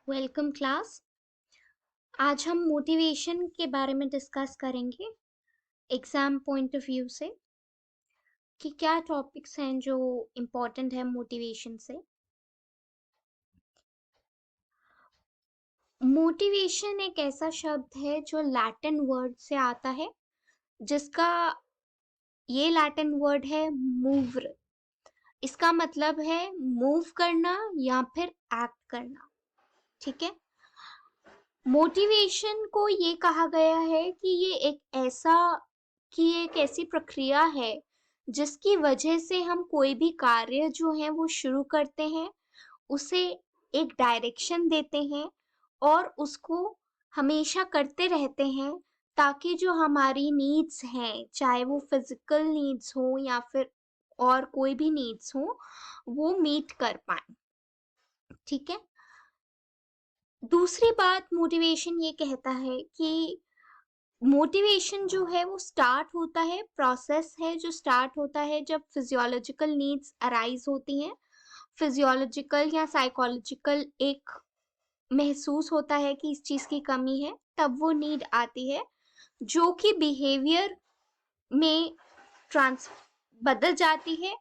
Welcome class. आज हम motivation के बारे में डिस्कस करेंगे एग्जाम पॉइंट ऑफ व्यू से कि क्या टॉपिक्स हैं जो इम्पोर्टेंट है मोटिवेशन से। मोटिवेशन एक ऐसा शब्द है जो लैटिन वर्ड से आता है, जिसका ये लैटिन वर्ड है मूवर। इसका मतलब है मूव करना या फिर एक्ट करना। ठीक है। मोटिवेशन को ये कहा गया है कि ये एक ऐसी प्रक्रिया है जिसकी वजह से हम कोई भी कार्य जो है वो शुरू करते हैं, उसे एक डायरेक्शन देते हैं और उसको हमेशा करते रहते हैं, ताकि जो हमारी नीड्स हैं, चाहे वो फिजिकल नीड्स हो या फिर और कोई भी नीड्स हो, वो मीट कर पाए। ठीक है। दूसरी बात, मोटिवेशन ये कहता है कि मोटिवेशन जो है वो स्टार्ट होता है, प्रोसेस है जो स्टार्ट होता है जब फिजियोलॉजिकल नीड्स अराइज होती हैं। फिजियोलॉजिकल या साइकोलॉजिकल एक महसूस होता है कि इस चीज की कमी है, तब वो नीड आती है जो कि बिहेवियर में ट्रांस बदल जाती है,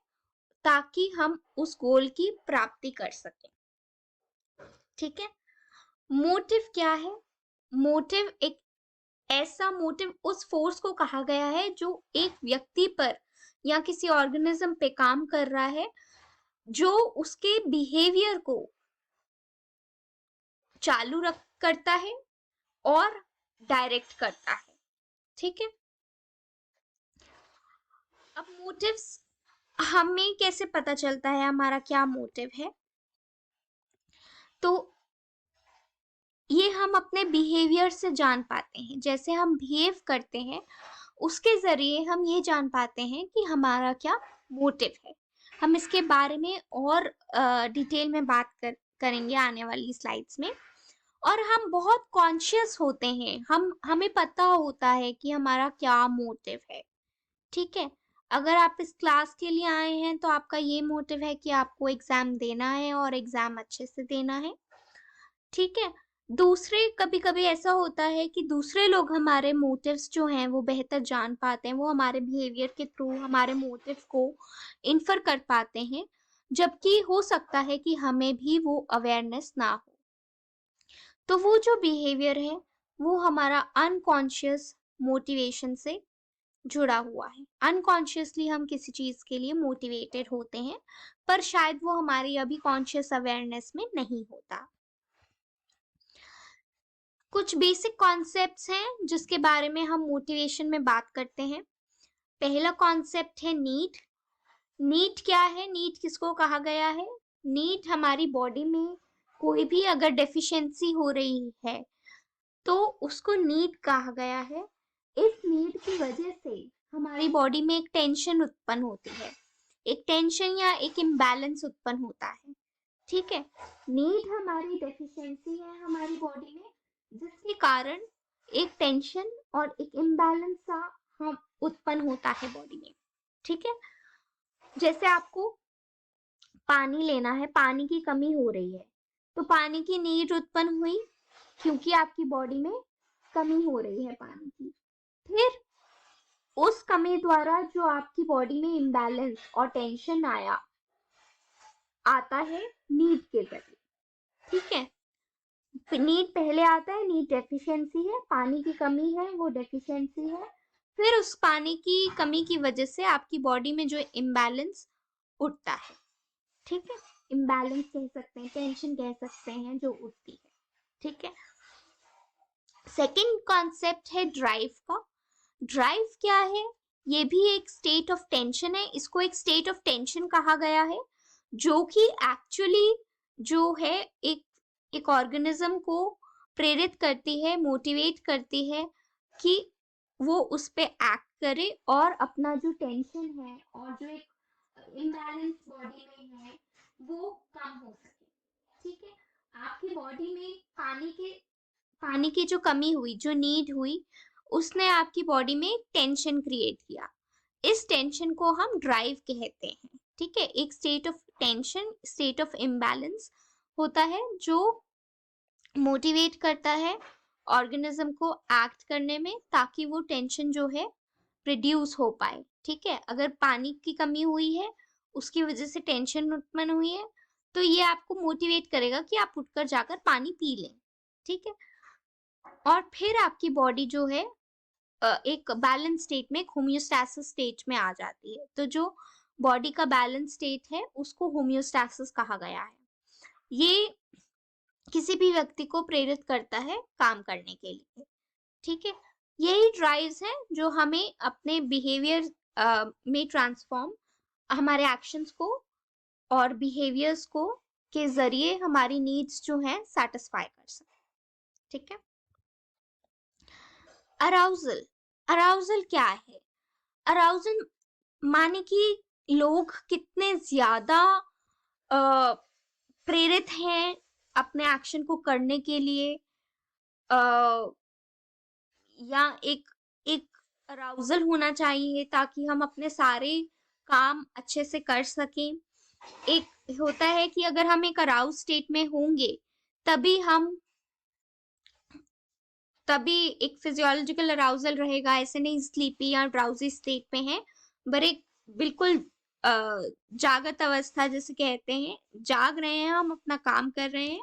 ताकि हम उस गोल की प्राप्ति कर सकें। ठीक है। मोटिव क्या है? मोटिव एक ऐसा मोटिव उस फोर्स को कहा गया है जो एक व्यक्ति पर या किसी ऑर्गेनिज्म पे काम कर रहा है, जो उसके बिहेवियर को चालू रख करता है और डायरेक्ट करता है। ठीक है। अब मोटिव्स हमें कैसे पता चलता है हमारा क्या मोटिव है? तो ये हम अपने बिहेवियर से जान पाते हैं। जैसे हम बिहेव करते हैं, उसके जरिए हम ये जान पाते हैं कि हमारा क्या मोटिव है। हम इसके बारे में और डिटेल में बात करेंगे आने वाली स्लाइड्स में। और हम बहुत कॉन्शियस होते हैं, हमें पता होता है कि हमारा क्या मोटिव है। ठीक है। अगर आप इस क्लास के लिए आए हैं तो आपका ये मोटिव है कि आपको एग्जाम देना है और एग्जाम अच्छे से देना है। ठीक है। दूसरे कभी कभी ऐसा होता है कि दूसरे लोग हमारे मोटिव्स जो हैं वो बेहतर जान पाते हैं, वो हमारे बिहेवियर के थ्रू हमारे मोटिव को इन्फर कर पाते हैं, जबकि हो सकता है कि हमें भी वो अवेयरनेस ना हो। तो वो जो बिहेवियर है वो हमारा अनकॉन्शियस मोटिवेशन से जुड़ा हुआ है। अनकॉन्शियसली हम किसी चीज के लिए मोटिवेटेड होते हैं, पर शायद वो हमारी अभी कॉन्शियस अवेयरनेस में नहीं होता। कुछ बेसिक कॉन्सेप्ट्स हैं जिसके बारे में हम मोटिवेशन में बात करते हैं। पहला कॉन्सेप्ट है नीड। नीड क्या है? नीड किसको कहा गया है? नीड हमारी बॉडी में कोई भी अगर डेफिशिएंसी हो रही है तो उसको नीड कहा गया है। इस नीड की वजह से हमारी बॉडी में एक टेंशन उत्पन्न होती है, एक टेंशन या एक इम्बैलेंस उत्पन्न होता है। ठीक है। नीड हमारी डेफिशिएंसी है हमारी बॉडी में, जिसके कारण एक टेंशन और एक इम्बैलेंस सा हम उत्पन्न होता है बॉडी में। ठीक है। जैसे आपको पानी लेना है, पानी की कमी हो रही है, तो पानी की नीड उत्पन्न हुई क्योंकि आपकी बॉडी में कमी हो रही है पानी की। फिर उस कमी द्वारा जो आपकी बॉडी में इम्बैलेंस और टेंशन आता है नीड के जरिए। ठीक है। नीड पहले आता है, नीड डेफिशिएंसी है, पानी की कमी है वो डेफिशिएंसी है। फिर उस पानी की कमी की वजह से आपकी बॉडी में जो इम्बैलेंस उठता है। ठीक है। इम्बैलेंस कह सकते हैं, टेंशन कह सकते हैं जो उठती है। ठीक है। सेकंड कॉन्सेप्ट है ड्राइव का। ड्राइव क्या है? ये भी एक स्टेट ऑफ टेंशन है। इसको एक स्टेट ऑफ टेंशन कहा गया है, जो कि एक्चुअली जो है एक ऑर्गेनिज्म को प्रेरित करती है, मोटिवेट करती है कि वो उस पे एक्ट करे और अपना जो टेंशन है और जो एक इम्बैलेंस बॉडी में है वो कम हो सके। ठीक है। आपकी बॉडी में पानी की जो कमी हुई, जो नीड हुई, उसने आपकी बॉडी में एक टेंशन क्रिएट किया। इस टेंशन को हम ड्राइव कहते हैं। ठीक है। एक state of tension, state of imbalance होता है जो मोटिवेट करता है ऑर्गेनिज्म को एक्ट करने में, ताकि वो टेंशन जो है रिड्यूस हो पाए। ठीक है, अगर पानी की कमी हुई है, उसकी वजह से टेंशन उत्पन्न हुई है, तो ये आपको मोटिवेट करेगा कि आप उठकर जाकर पानी पी लें। ठीक है, और फिर आपकी बॉडी जो है एक बैलेंस स्टेट में, होमियोस्टैसिस स्टेट में आ जाती है। तो जो बॉडी का बैलेंस स्टेट है उसको होमियोस्टैसिस कहा गया है। ये किसी भी व्यक्ति को प्रेरित करता है काम करने के लिए। ठीक है, यही ड्राइव्स हैं जो हमें अपने बिहेवियर में ट्रांसफॉर्म, हमारे एक्शंस को और बिहेवियर्स को के जरिए हमारी नीड्स जो हैं सेटिस्फाई कर सकते। ठीक है, अराउजल, अराउजल क्या है? अराउजल माने कि लोग कितने ज्यादा प्रेरित हैं अपने एक्शन को करने के लिए, या एक एक अराउजल होना चाहिए ताकि हम अपने सारे काम अच्छे से कर सकें। एक होता है कि अगर हम एक अराउज स्टेट में होंगे तभी एक फिजियोलॉजिकल अराउजल रहेगा, ऐसे नहीं स्लीपी या ड्राउजी स्टेट में है, पर एक बिल्कुल जागत अवस्था जिसे कहते हैं, जाग रहे हैं हम, अपना काम कर रहे हैं,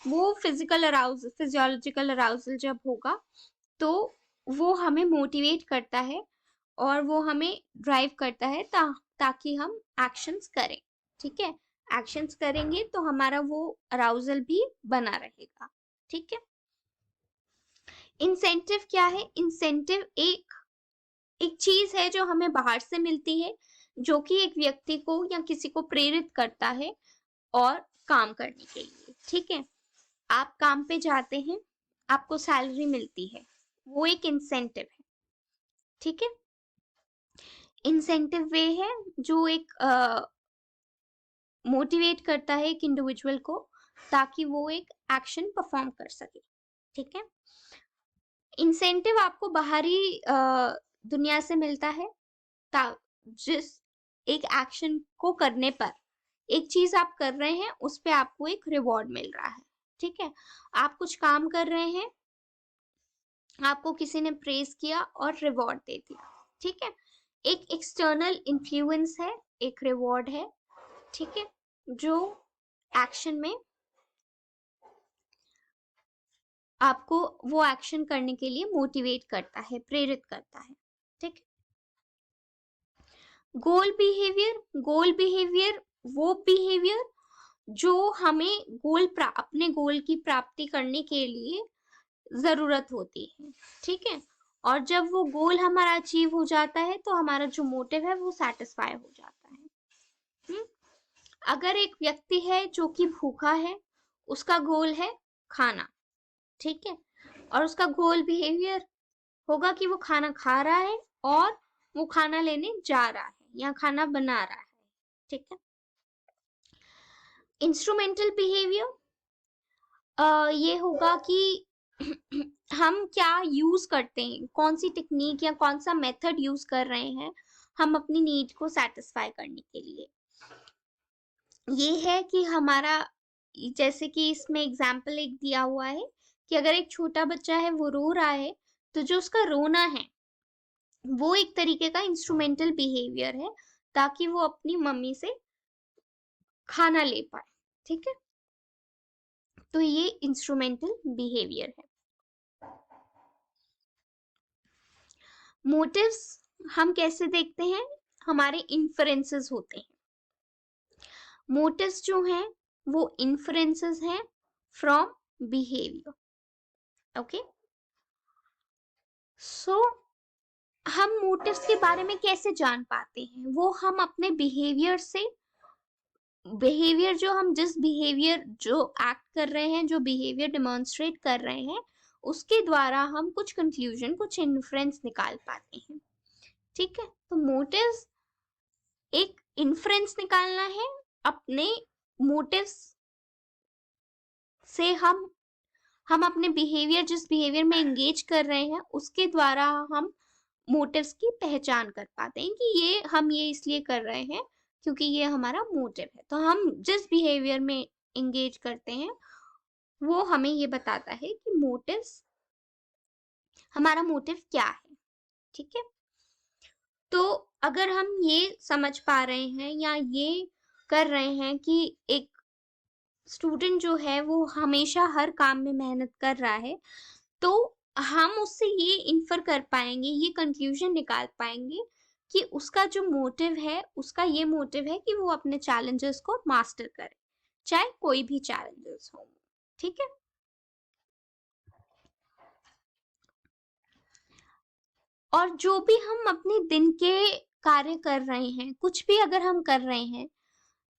वो फिजियोलॉजिकल अराउजल जब होगा तो वो हमें मोटिवेट करता है और वो हमें ड्राइव करता है ताकि हम एक्शंस करें। ठीक है, एक्शंस करेंगे तो हमारा वो अराउजल भी बना रहेगा। ठीक है, इंसेंटिव क्या है? इंसेंटिव एक चीज है जो हमें बाहर से मिलती है, जो कि एक व्यक्ति को या किसी को प्रेरित करता है और काम करने के लिए। ठीक है, आप काम पे जाते हैं, आपको सैलरी मिलती है, वो एक इंसेंटिव है। ठीक है, इंसेंटिव वे है जो एक मोटिवेट करता है एक इंडिविजुअल को ताकि वो एक एक्शन परफॉर्म कर सके। ठीक है, इंसेंटिव आपको बाहरी दुनिया से मिलता है, जिस एक एक्शन को करने पर, एक चीज आप कर रहे हैं उस पे आपको एक रिवॉर्ड मिल रहा है। ठीक है, आप कुछ काम कर रहे हैं, आपको किसी ने प्रेज किया और रिवॉर्ड दे दिया। ठीक है, एक एक्सटर्नल इन्फ्लुएंस है, एक रिवॉर्ड है। ठीक है, जो एक्शन में आपको वो एक्शन करने के लिए मोटिवेट करता है, प्रेरित करता है। ठीक है, गोल बिहेवियर वो बिहेवियर जो हमें अपने गोल की प्राप्ति करने के लिए जरूरत होती है। ठीक है, और जब वो गोल हमारा अचीव हो जाता है तो हमारा जो मोटिव है वो सेटिस्फाई हो जाता है। अगर एक व्यक्ति है जो कि भूखा है, उसका गोल है खाना, ठीक है, और उसका गोल बिहेवियर होगा कि वो खाना खा रहा है और वो खाना लेने जा रहा है या खाना बना रहा है। ठीक है, इंस्ट्रूमेंटल बिहेवियर ये होगा कि हम क्या यूज करते हैं, कौन सी टेक्निक या कौन सा मेथड यूज कर रहे हैं हम अपनी नीड को सेटिस्फाई करने के लिए। ये है कि हमारा, जैसे कि इसमें एग्जाम्पल एक दिया हुआ है कि अगर एक छोटा बच्चा है वो रो रहा है, तो जो उसका रोना है वो एक तरीके का इंस्ट्रूमेंटल बिहेवियर है ताकि वो अपनी मम्मी से खाना ले पाए। ठीक है, तो ये इंस्ट्रूमेंटल बिहेवियर है। मोटिव्स हम कैसे देखते हैं? हमारे इन्फरेंसेस होते हैं। मोटिव्स जो हैं वो इन्फरेंसेस हैं फ्रॉम बिहेवियर। ओके, सो हम मोटिव्स के बारे में कैसे जान पाते हैं? वो हम अपने बिहेवियर से, बिहेवियर जो हम जिस बिहेवियर जो एक्ट कर रहे हैं, जो बिहेवियर डिमॉन्स्ट्रेट कर रहे हैं, उसके द्वारा हम कुछ कंक्लूजन, कुछ इन्फ्रेंस निकाल पाते हैं। ठीक है, तो मोटिव्स एक इन्फ्रेंस निकालना है, अपने मोटिव्स से हम अपने बिहेवियर, जिस बिहेवियर में एंगेज कर रहे हैं, उसके द्वारा हम मोटिव्स की पहचान कर पाते हैं कि हम ये इसलिए कर रहे हैं क्योंकि ये हमारा मोटिव है। तो हम जिस बिहेवियर में एंगेज करते हैं वो हमें ये बताता है कि मोटिव्स, हमारा मोटिव क्या है। ठीक है, तो अगर हम ये समझ पा रहे हैं या ये कर रहे हैं कि एक स्टूडेंट जो है वो हमेशा हर काम में मेहनत कर रहा है, तो हम उससे ये इन्फर कर पाएंगे, ये कंक्लूजन निकाल पाएंगे कि उसका जो मोटिव है, उसका ये मोटिव है कि वो अपने चैलेंजेस को मास्टर करे, चाहे कोई भी चैलेंजेस हो। ठीक है, और जो भी हम अपने दिन के कार्य कर रहे हैं, कुछ भी अगर हम कर रहे हैं,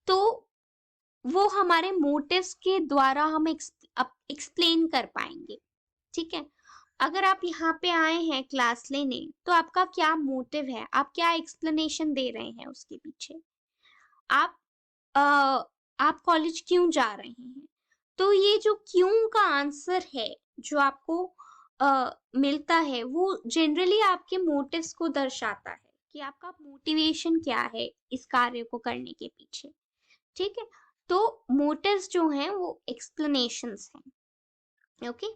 तो वो हमारे मोटिव्स के द्वारा हम एक्सप्लेन कर पाएंगे। ठीक है, अगर आप यहाँ पे आए हैं क्लास लेने, तो आपका क्या मोटिव है, आप क्या एक्सप्लेनेशन दे रहे हैं उसके पीछे, आप अ, आप कॉलेज क्यों जा रहे हैं। तो ये जो क्यों का आंसर है जो आपको मिलता है, वो जनरली आपके मोटिव्स को दर्शाता है कि आपका मोटिवेशन क्या है इस कार्य को करने के पीछे। ठीक है, तो मोटिव्स जो हैं वो एक्सप्लेनेशंस हैं। ओके,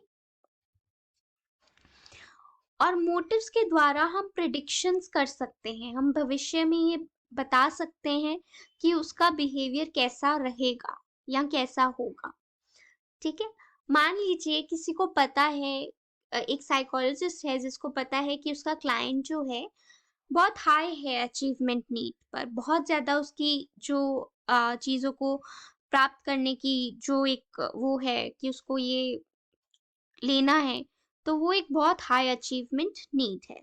और मोटिव्स के द्वारा हम प्रिडिक्शंस कर सकते हैं, हम भविष्य में ये बता सकते हैं कि उसका बिहेवियर कैसा रहेगा या कैसा होगा। ठीक है, मान लीजिए किसी को पता है, एक साइकोलॉजिस्ट है जिसको पता है कि उसका क्लाइंट जो है बहुत हाई है अचीवमेंट नीड पर, बहुत ज्यादा उसकी जो चीजों को प्राप्त करने की जो एक वो है कि उसको ये लेना है, तो वो एक बहुत हाई अचीवमेंट नीड है,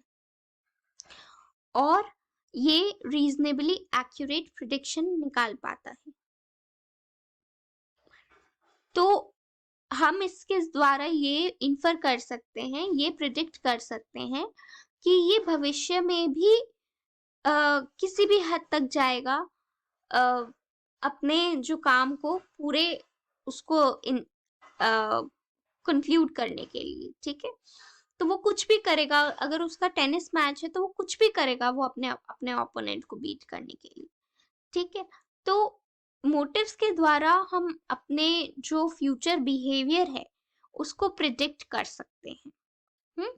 और ये रीजनेबली एक्यूरेट प्रिडिक्शन निकाल पाता है। तो हम इसके द्वारा ये इन्फर कर सकते हैं, ये प्रिडिक्ट कर सकते हैं कि ये भविष्य में भी किसी भी हद तक जाएगा, अ, अपने जो काम को पूरे उसको इन कंक्लूड करने के लिए। ठीक है, तो वो कुछ भी करेगा, अगर उसका टेनिस मैच है तो वो कुछ भी करेगा वो अपने अपने ओपोनेंट को बीट करने के लिए। ठीक है, तो मोटिव्स के द्वारा हम अपने जो फ्यूचर बिहेवियर है उसको प्रिडिक्ट कर सकते हैं। हम्म,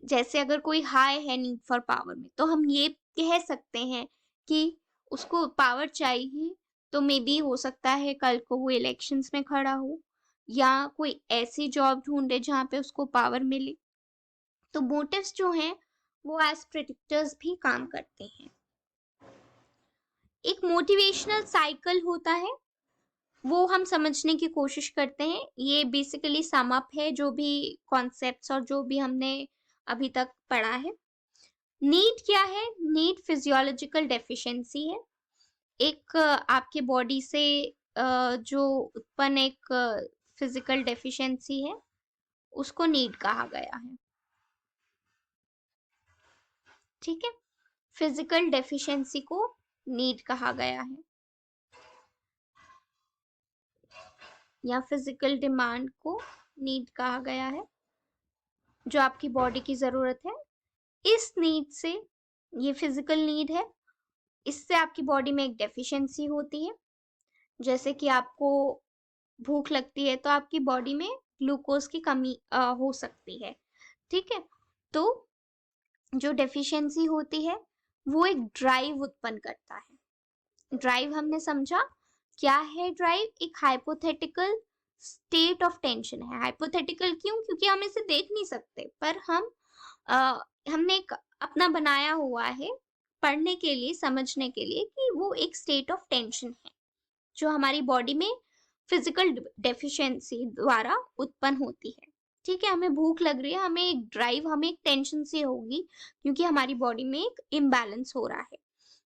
जैसे अगर कोई हाई है नीड फॉर पावर में, तो हम ये कह सकते हैं कि उसको पावर चाहिए, तो मे बी हो सकता है कल को वो इलेक्शंस में खड़ा हो या कोई ऐसी जॉब ढूंढे जहाँ पे उसको पावर मिले। तो मोटिव्स जो हैं वो एज प्रिडिक्टर्स भी काम करते हैं। एक मोटिवेशनल साइकिल होता है, वो हम समझने की कोशिश करते हैं। ये बेसिकली सम अप है जो भी कॉन्सेप्ट्स और जो भी हमने अभी तक पढ़ा है। नीड क्या है, नीड फिजियोलॉजिकल डेफिशिएंसी है, एक आपके बॉडी से जो उत्पन्न एक फिजिकल डेफिशिएंसी है, उसको नीड कहा गया है। ठीक है, फिजिकल डेफिशिएंसी को नीड कहा गया है, या फिजिकल डिमांड को नीड कहा गया है, जो आपकी बॉडी की जरूरत है। इस नीड से, ये फिजिकल नीड है, इससे आपकी बॉडी में एक डेफिशिएंसी होती है। जैसे कि आपको भूख लगती है तो आपकी बॉडी में ग्लूकोज की कमी हो सकती है। ठीक है, तो जो डेफिशिएंसी होती है वो एक ड्राइव उत्पन्न करता है। ड्राइव हमने समझा क्या है। ड्राइव एक हाइपोथेटिकल स्टेट ऑफ टेंशन है। हाइपोथेटिकल क्यों, क्योंकि हम इसे देख नहीं सकते, पर हमने एक अपना बनाया हुआ है पढ़ने के लिए, समझने के लिए, कि वो एक स्टेट ऑफ टेंशन है जो हमारी बॉडी में फिजिकल डेफिशिएंसी द्वारा उत्पन्न होती है। ठीक है, हमें भूख लग रही है, हमें एक ड्राइव, हमें एक टेंशन से होगी क्योंकि हमारी बॉडी में एक इम्बैलेंस हो रहा है।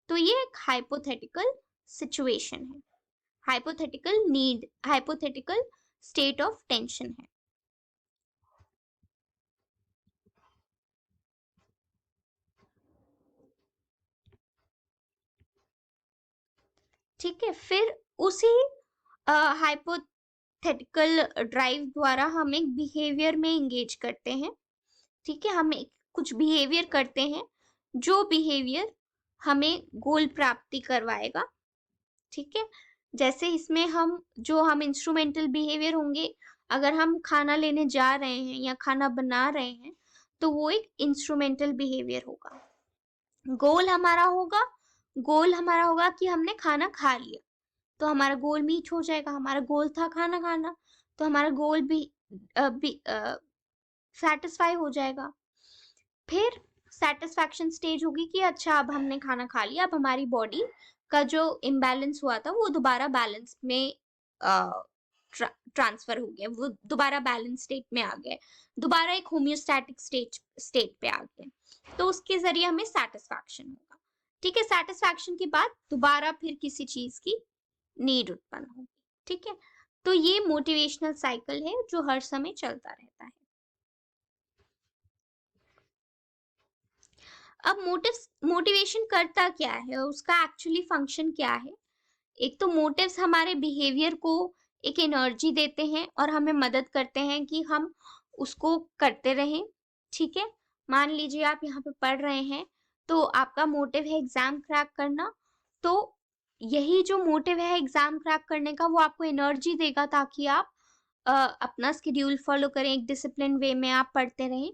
तो ये एक हाइपोथेटिकल सिचुएशन है, hypothetical need, hypothetical state of tension है। ठीक है, फिर उसी हाइपोथेटिकल ड्राइव द्वारा हम एक बिहेवियर में एंगेज करते हैं। ठीक है, हम एक कुछ बिहेवियर करते हैं जो बिहेवियर हमें गोल प्राप्ति करवाएगा। ठीक है, जैसे इसमें हम इंस्ट्रूमेंटल बिहेवियर होंगे, अगर हम खाना लेने जा रहे हैं या खाना बना रहे हैं तो वो एक इंस्ट्रूमेंटल बिहेवियर होगा। गोल हमारा होगा कि हमने खाना खा लिया, तो हमारा गोल मीट हो जाएगा। हमारा गोल था खाना खाना, तो हमारा गोल भी सेटिस्फाई हो जाएगा। फिर सेटिस्फैक्शन स्टेज होगी कि अच्छा अब हमने खाना खा लिया, अब हमारी बॉडी का जो इम्बैलेंस हुआ था वो दोबारा बैलेंस में ट्रांसफर हो गया, वो दोबारा बैलेंस स्टेट में आ गया, दोबारा एक होम्योस्टैटिक स्टेट पे आ गया, तो उसके जरिए हमें सेटिस्फैक्शन होगा। ठीक है, सेटिस्फैक्शन के बाद दोबारा फिर किसी चीज की नीड उत्पन्न होगी। ठीक है, तो ये मोटिवेशनल साइकिल है जो हर समय चलता रहता है। अब मोटिवेशन करता क्या है, उसका एक्चुअली फंक्शन क्या है? एक तो मोटिव्स हमारे बिहेवियर को एक एनर्जी देते हैं और हमें मदद करते हैं कि हम उसको करते रहें। ठीक है, मान लीजिए आप यहाँ पे पढ़ रहे हैं, तो आपका मोटिव है एग्जाम क्रैक करना, तो यही जो मोटिव है एग्जाम क्रैक करने का वो आपको एनर्जी देगा ताकि आप अपना स्केड्यूल फॉलो करें, एक डिसिप्लिन वे में आप पढ़ते रहें।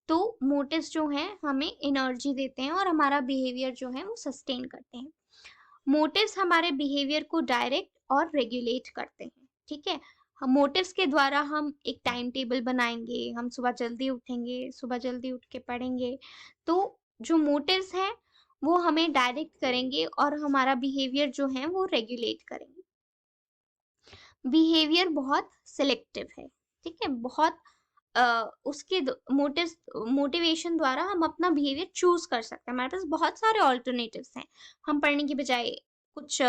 तो मोटिव्स जो हैं हमें एनर्जी देते हैं और हमारा बिहेवियर जो है वो सस्टेन करते हैं। मोटिव्स हमारे बिहेवियर को डायरेक्ट और रेगुलेट करते हैं। ठीक है, हम मोटिव्स के द्वारा हम एक टाइम टेबल बनाएंगे, हम सुबह जल्दी उठेंगे, सुबह जल्दी उठ के पढ़ेंगे। तो जो मोटिव्स हैं वो हमें डायरेक्ट करेंगे और हमारा बिहेवियर जो है वो रेगुलेट करेंगे। बिहेवियर बहुत सिलेक्टिव है। ठीक है, बहुत उसके मोटिवेशन द्वारा हम अपना बिहेवियर चूज कर सकते हैं। हमारे पास बहुत सारे ऑल्टरनेटिव्स हैं, हम पढ़ने की बजाय कुछ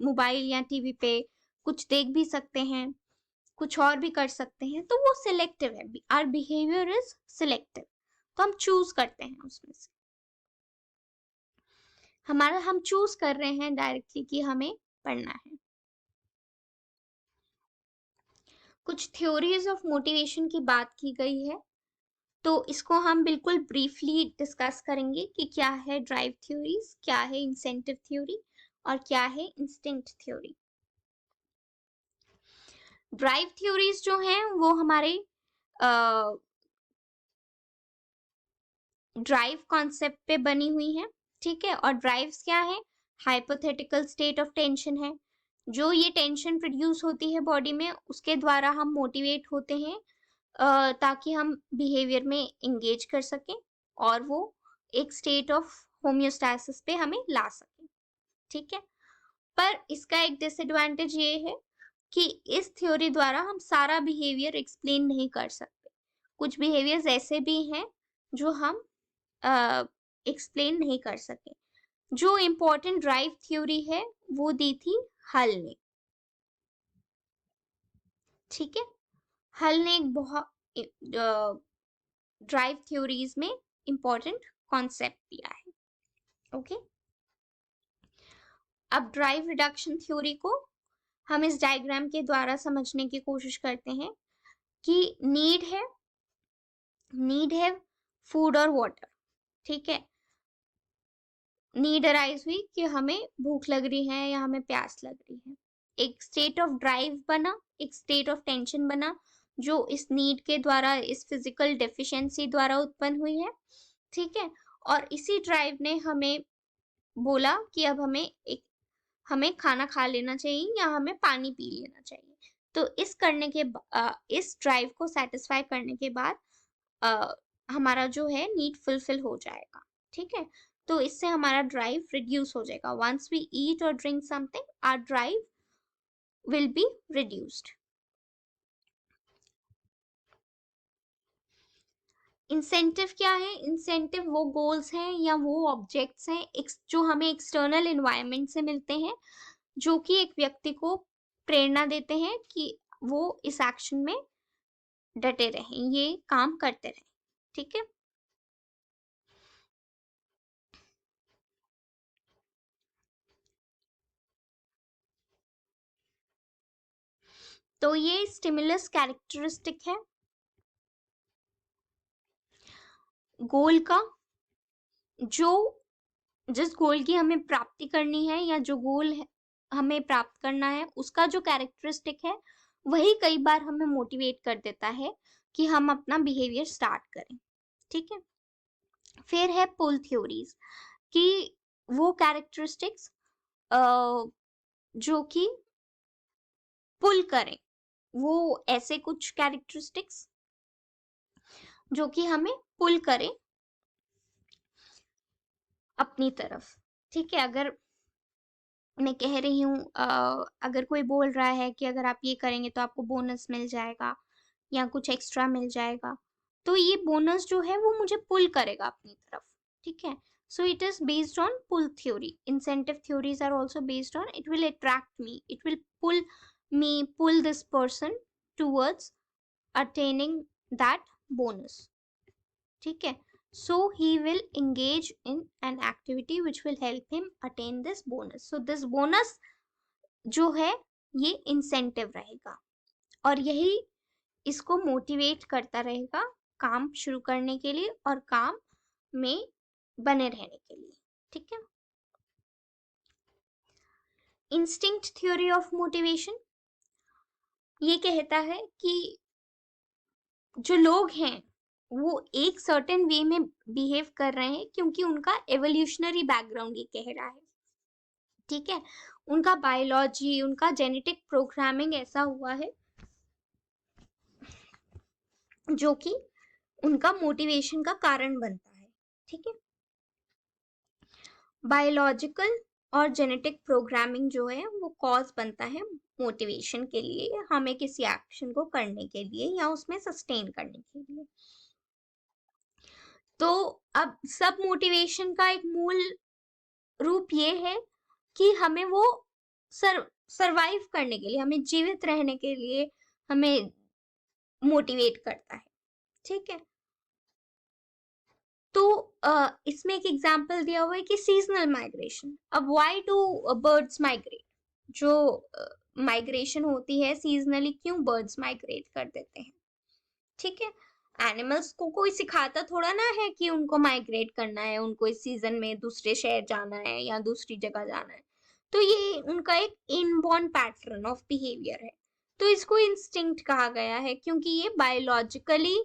मोबाइल या टीवी पे कुछ देख भी सकते हैं, कुछ और भी कर सकते हैं, तो वो सिलेक्टिव है। आवर बिहेवियर इज सिलेक्टिव, तो हम चूज करते हैं उसमें से। हम चूज कर रहे हैं डायरेक्टली कि हमें पढ़ना है। कुछ थ्योरीज ऑफ मोटिवेशन की बात की गई है, तो इसको हम बिल्कुल ब्रीफली डिस्कस करेंगे कि क्या है ड्राइव थ्योरीज, क्या है इंसेंटिव थ्योरी और क्या है इंस्टिंक्ट थ्योरी। ड्राइव थ्योरीज जो हैं वो हमारे ड्राइव कॉन्सेप्ट पे बनी हुई है। ठीक है, और ड्राइव्स क्या है? हाइपोथेटिकल स्टेट ऑफ टेंशन है। जो ये टेंशन प्रोड्यूस होती है बॉडी में, उसके द्वारा हम मोटिवेट होते हैं ताकि हम बिहेवियर में एंगेज कर सकें और वो एक स्टेट ऑफ होम्योस्टैसिस पे हमें ला सके। ठीक है, पर इसका एक डिसएडवांटेज ये है कि इस थ्योरी द्वारा हम सारा बिहेवियर एक्सप्लेन नहीं कर सकते। कुछ बिहेवियर्स ऐसे भी हैं जो हम एक्सप्लेन नहीं कर सके। जो इम्पोर्टेंट ड्राइव थ्योरी है वो दी थी हल ने। ठीक है, हल ने एक बहुत ड्राइव थ्योरीज में इंपॉर्टेंट कॉन्सेप्ट दिया है। ओके, अब ड्राइव रिडक्शन थ्योरी को हम इस डायग्राम के द्वारा समझने की कोशिश करते हैं कि नीड है फूड और वाटर। ठीक है, नीड अराइज हुई कि हमें भूख लग रही है या हमें प्यास लग रही है, एक स्टेट ऑफ ड्राइव बना, एक स्टेट ऑफ टेंशन बना जो इस नीड के द्वारा, इस फिजिकल डेफिशिएंसी द्वारा उत्पन्न हुई है। ठीक है, और इसी ड्राइव ने हमें बोला कि अब हमें खाना खा लेना चाहिए या हमें पानी पी लेना चाहिए। तो इस ड्राइव को सेटिस्फाई करने के बाद हमारा जो है नीड फुलफिल हो जाएगा। ठीक है, तो इससे हमारा ड्राइव रिड्यूस हो जाएगा। वंस वी ईट और drink something, hour drive will be reduced. Incentive क्या है? इंसेंटिव वो गोल्स हैं या वो ऑब्जेक्ट्स हैं जो हमें एक्सटर्नल एनवायरनमेंट से मिलते हैं, जो कि एक व्यक्ति को प्रेरणा देते हैं कि वो इस एक्शन में डटे रहें, ये काम करते रहें। ठीक है, तो ये स्टिमुलस कैरेक्टरिस्टिक है गोल का। जो जिस गोल की हमें प्राप्ति करनी है या जो गोल है हमें प्राप्त करना है, उसका जो कैरेक्टरिस्टिक है वही कई बार हमें मोटिवेट कर देता है कि हम अपना बिहेवियर स्टार्ट करें। ठीक है, फिर है पुल थ्योरीज, कि वो कैरेक्टरिस्टिक्स जो कि पुल करें, वो ऐसे कुछ कैरेक्टरिस्टिक्स जो कि हमें पुल करें अपनी तरफ। ठीक है, अगर मैं कह रही हूँ अगर कोई बोल रहा है कि अगर आप ये करेंगे तो आपको बोनस मिल जाएगा या कुछ एक्स्ट्रा मिल जाएगा, तो ये बोनस जो है वो मुझे पुल करेगा अपनी तरफ। ठीक है, so it is based on pull theory. Incentive theories are also based on it will attract me, it will pull me, pull this person towards attaining that bonus. ठीक है, so he will engage in an activity which will help him attain this bonus. So this bonus जो है ये incentive रहेगा और यही इसको motivate करता रहेगा काम शुरू करने के लिए और काम में बने रहने के लिए। ठीक है, इंस्टिंक्ट थ्योरी ऑफ मोटिवेशन ये कहता है कि जो लोग हैं वो एक सर्टेन वे में बिहेव कर रहे हैं क्योंकि उनका एवोल्यूशनरी बैकग्राउंड ये कह रहा है। ठीक है, उनका बायोलॉजी, उनका जेनेटिक प्रोग्रामिंग ऐसा हुआ है जो कि उनका मोटिवेशन का कारण बनता है। ठीक है, बायोलॉजिकल और जेनेटिक प्रोग्रामिंग जो है वो कॉज बनता है मोटिवेशन के लिए, हमें किसी एक्शन को करने के लिए या उसमें सस्टेन करने के लिए। तो अब सब मोटिवेशन का एक मूल रूप ये है कि हमें वो सरवाइव करने के लिए, हमें जीवित रहने के लिए हमें मोटिवेट करता है। ठीक है, तो इसमें एक एग्जांपल दिया हुआ है कि सीजनल माइग्रेशन। अब व्हाई डू बर्ड्स माइग्रेट? जो माइग्रेशन होती है सीजनली, क्यों बर्ड्स माइग्रेट कर देते हैं? ठीक है, एनिमल्स को कोई सिखाता थोड़ा ना है कि उनको माइग्रेट करना है, उनको इस सीजन में दूसरे शहर जाना है या दूसरी जगह जाना है। तो ये उनका एक इनबॉर्न पैटर्न ऑफ बिहेवियर है, तो इसको इंस्टिंक्ट कहा गया है क्योंकि ये बायोलॉजिकली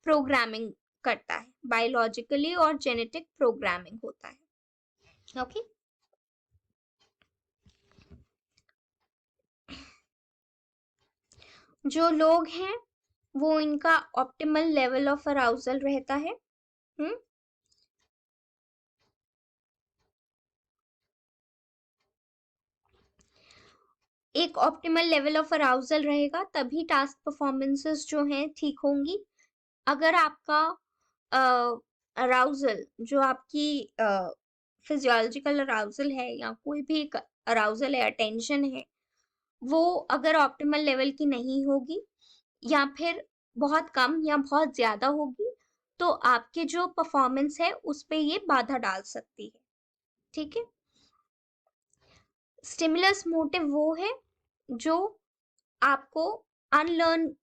प्रोग्रामिंग करता है, बायोलॉजिकली और जेनेटिक प्रोग्रामिंग होता है। ओके, जो लोग हैं वो इनका ऑप्टिमल लेवल ऑफ अराउजल रहता है। एक ऑप्टिमल लेवल ऑफ अराउजल रहेगा तभी टास्क परफॉर्मेंसेस जो हैं ठीक होंगी। अगर आपका अराउजल जो आपकी फिजियोलॉजिकल अराउजल है या कोई भी अराउजल है, अटेंशन है, वो अगर ऑप्टिमल लेवल की नहीं होगी या फिर बहुत कम या बहुत ज्यादा होगी तो आपके जो परफॉर्मेंस है उस पे ये बाधा डाल सकती है। ठीक है, स्टिमुलस मोटिव वो है जो आपको अनलर्न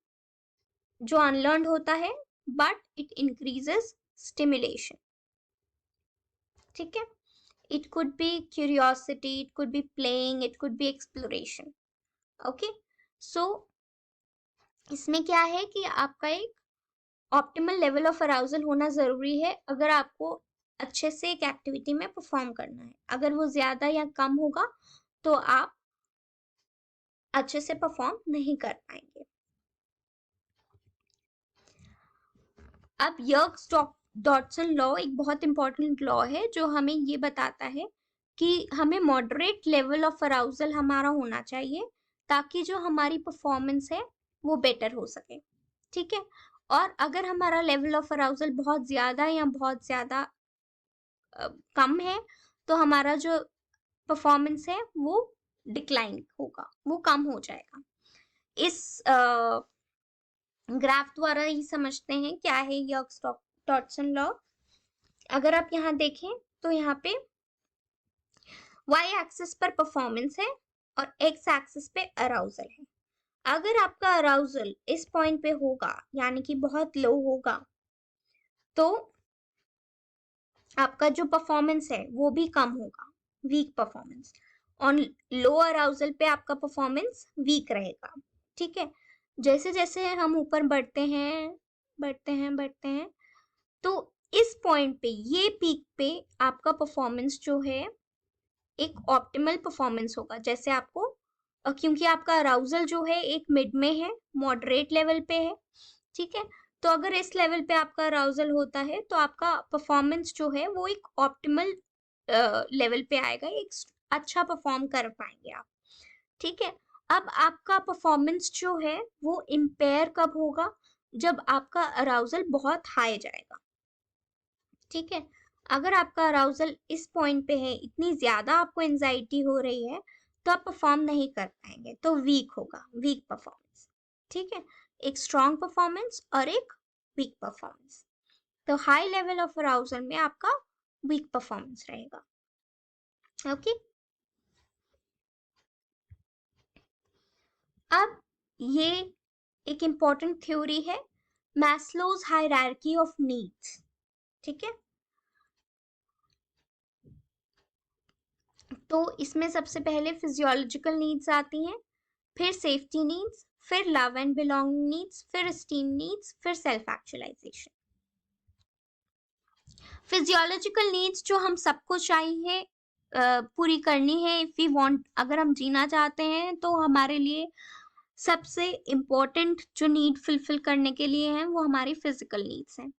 होता है बट इट इंक्रीजेस स्टिमुलेशन। ठीक है, it could be curiosity, it could be playing, it could be exploration. Okay, so इसमें क्या है कि आपका एक ऑप्टिमल लेवल ऑफ अराउजल होना जरूरी है अगर आपको अच्छे से एक एक्टिविटी में परफॉर्म करना है। अगर वो ज्यादा या कम होगा तो आप अच्छे से परफॉर्म नहीं कर पाएंगे। अब यर्क्स-डॉडसन लॉ एक बहुत इंपॉर्टेंट लॉ है जो हमें ये बताता है कि हमें मॉडरेट लेवल ऑफ अराउजल हमारा होना चाहिए ताकि जो हमारी परफॉर्मेंस है वो बेटर हो सके। ठीक है, और अगर हमारा लेवल ऑफ अराउजल बहुत ज्यादा या बहुत ज्यादा कम है तो हमारा जो परफॉर्मेंस है वो डिक्लाइन होगा, वो कम हो जाएगा। इस ग्राफ द्वारा ही समझते हैं क्या है यर्क्स-डॉडसन लॉ। अगर आप यहाँ देखें तो यहाँ पे y एक्सिस पर परफॉर्मेंस है और x एक्सिस पे अराउजल है। अगर आपका अराउजल इस पॉइंट पे होगा यानी कि बहुत लो होगा तो आपका जो परफॉर्मेंस है वो भी कम होगा, वीक परफॉर्मेंस। और लो अराउजल पे आपका परफॉर्मेंस वीक रहेगा। ठीक है, जैसे जैसे हम ऊपर बढ़ते हैं, तो इस पॉइंट पे, ये पीक पे आपका परफॉर्मेंस जो है एक ऑप्टिमल परफॉर्मेंस होगा। जैसे आपको क्योंकि आपका अराउजल जो है एक मिड में है, मॉडरेट लेवल पे है, ठीक है। तो अगर इस लेवल पे आपका अराउजल होता है तो आपका परफॉर्मेंस जो है वो एक ऑप्टिमल लेवल पे आएगा, एक अच्छा परफॉर्म कर पाएंगे आप, ठीक है। अब आपका परफॉर्मेंस जो है वो इम्पेयर कब होगा? जब आपका अराउजल बहुत हाई जाएगा, ठीक है। अगर आपका अराउजल इस पॉइंट पे है, इतनी ज्यादा आपको एंजाइटी हो रही है, तो आप परफॉर्म नहीं कर पाएंगे, तो वीक होगा, वीक परफॉर्मेंस, ठीक है। एक स्ट्रॉन्ग परफॉर्मेंस और एक वीक परफॉर्मेंस। तो हाई लेवल ऑफ अराउजल में आपका वीक परफॉर्मेंस रहेगा, ओके। अब ये एक इंपॉर्टेंट थ्योरी है, मैस्लोज हायरार्की ऑफ नीड्स, ठीक है। तो इसमें सबसे पहले फिजियोलॉजिकल नीड्स आती हैं, फिर सेफ्टी नीड्स, फिर लव एंड बिलोंगिंग नीड्स, फिर स्टीम नीड्स, फिर सेल्फ एक्चुअलाइजेशन। फिजियोलॉजिकल नीड्स जो हम सबको चाहिए पूरी करनी है, इफ वी वांट, अगर हम जीना चाहते हैं तो हमारे लिए सबसे इम्पोर्टेंट जो नीड फुलफिल करने के लिए हैं वो हमारी फिजिकल नीड्स हैं।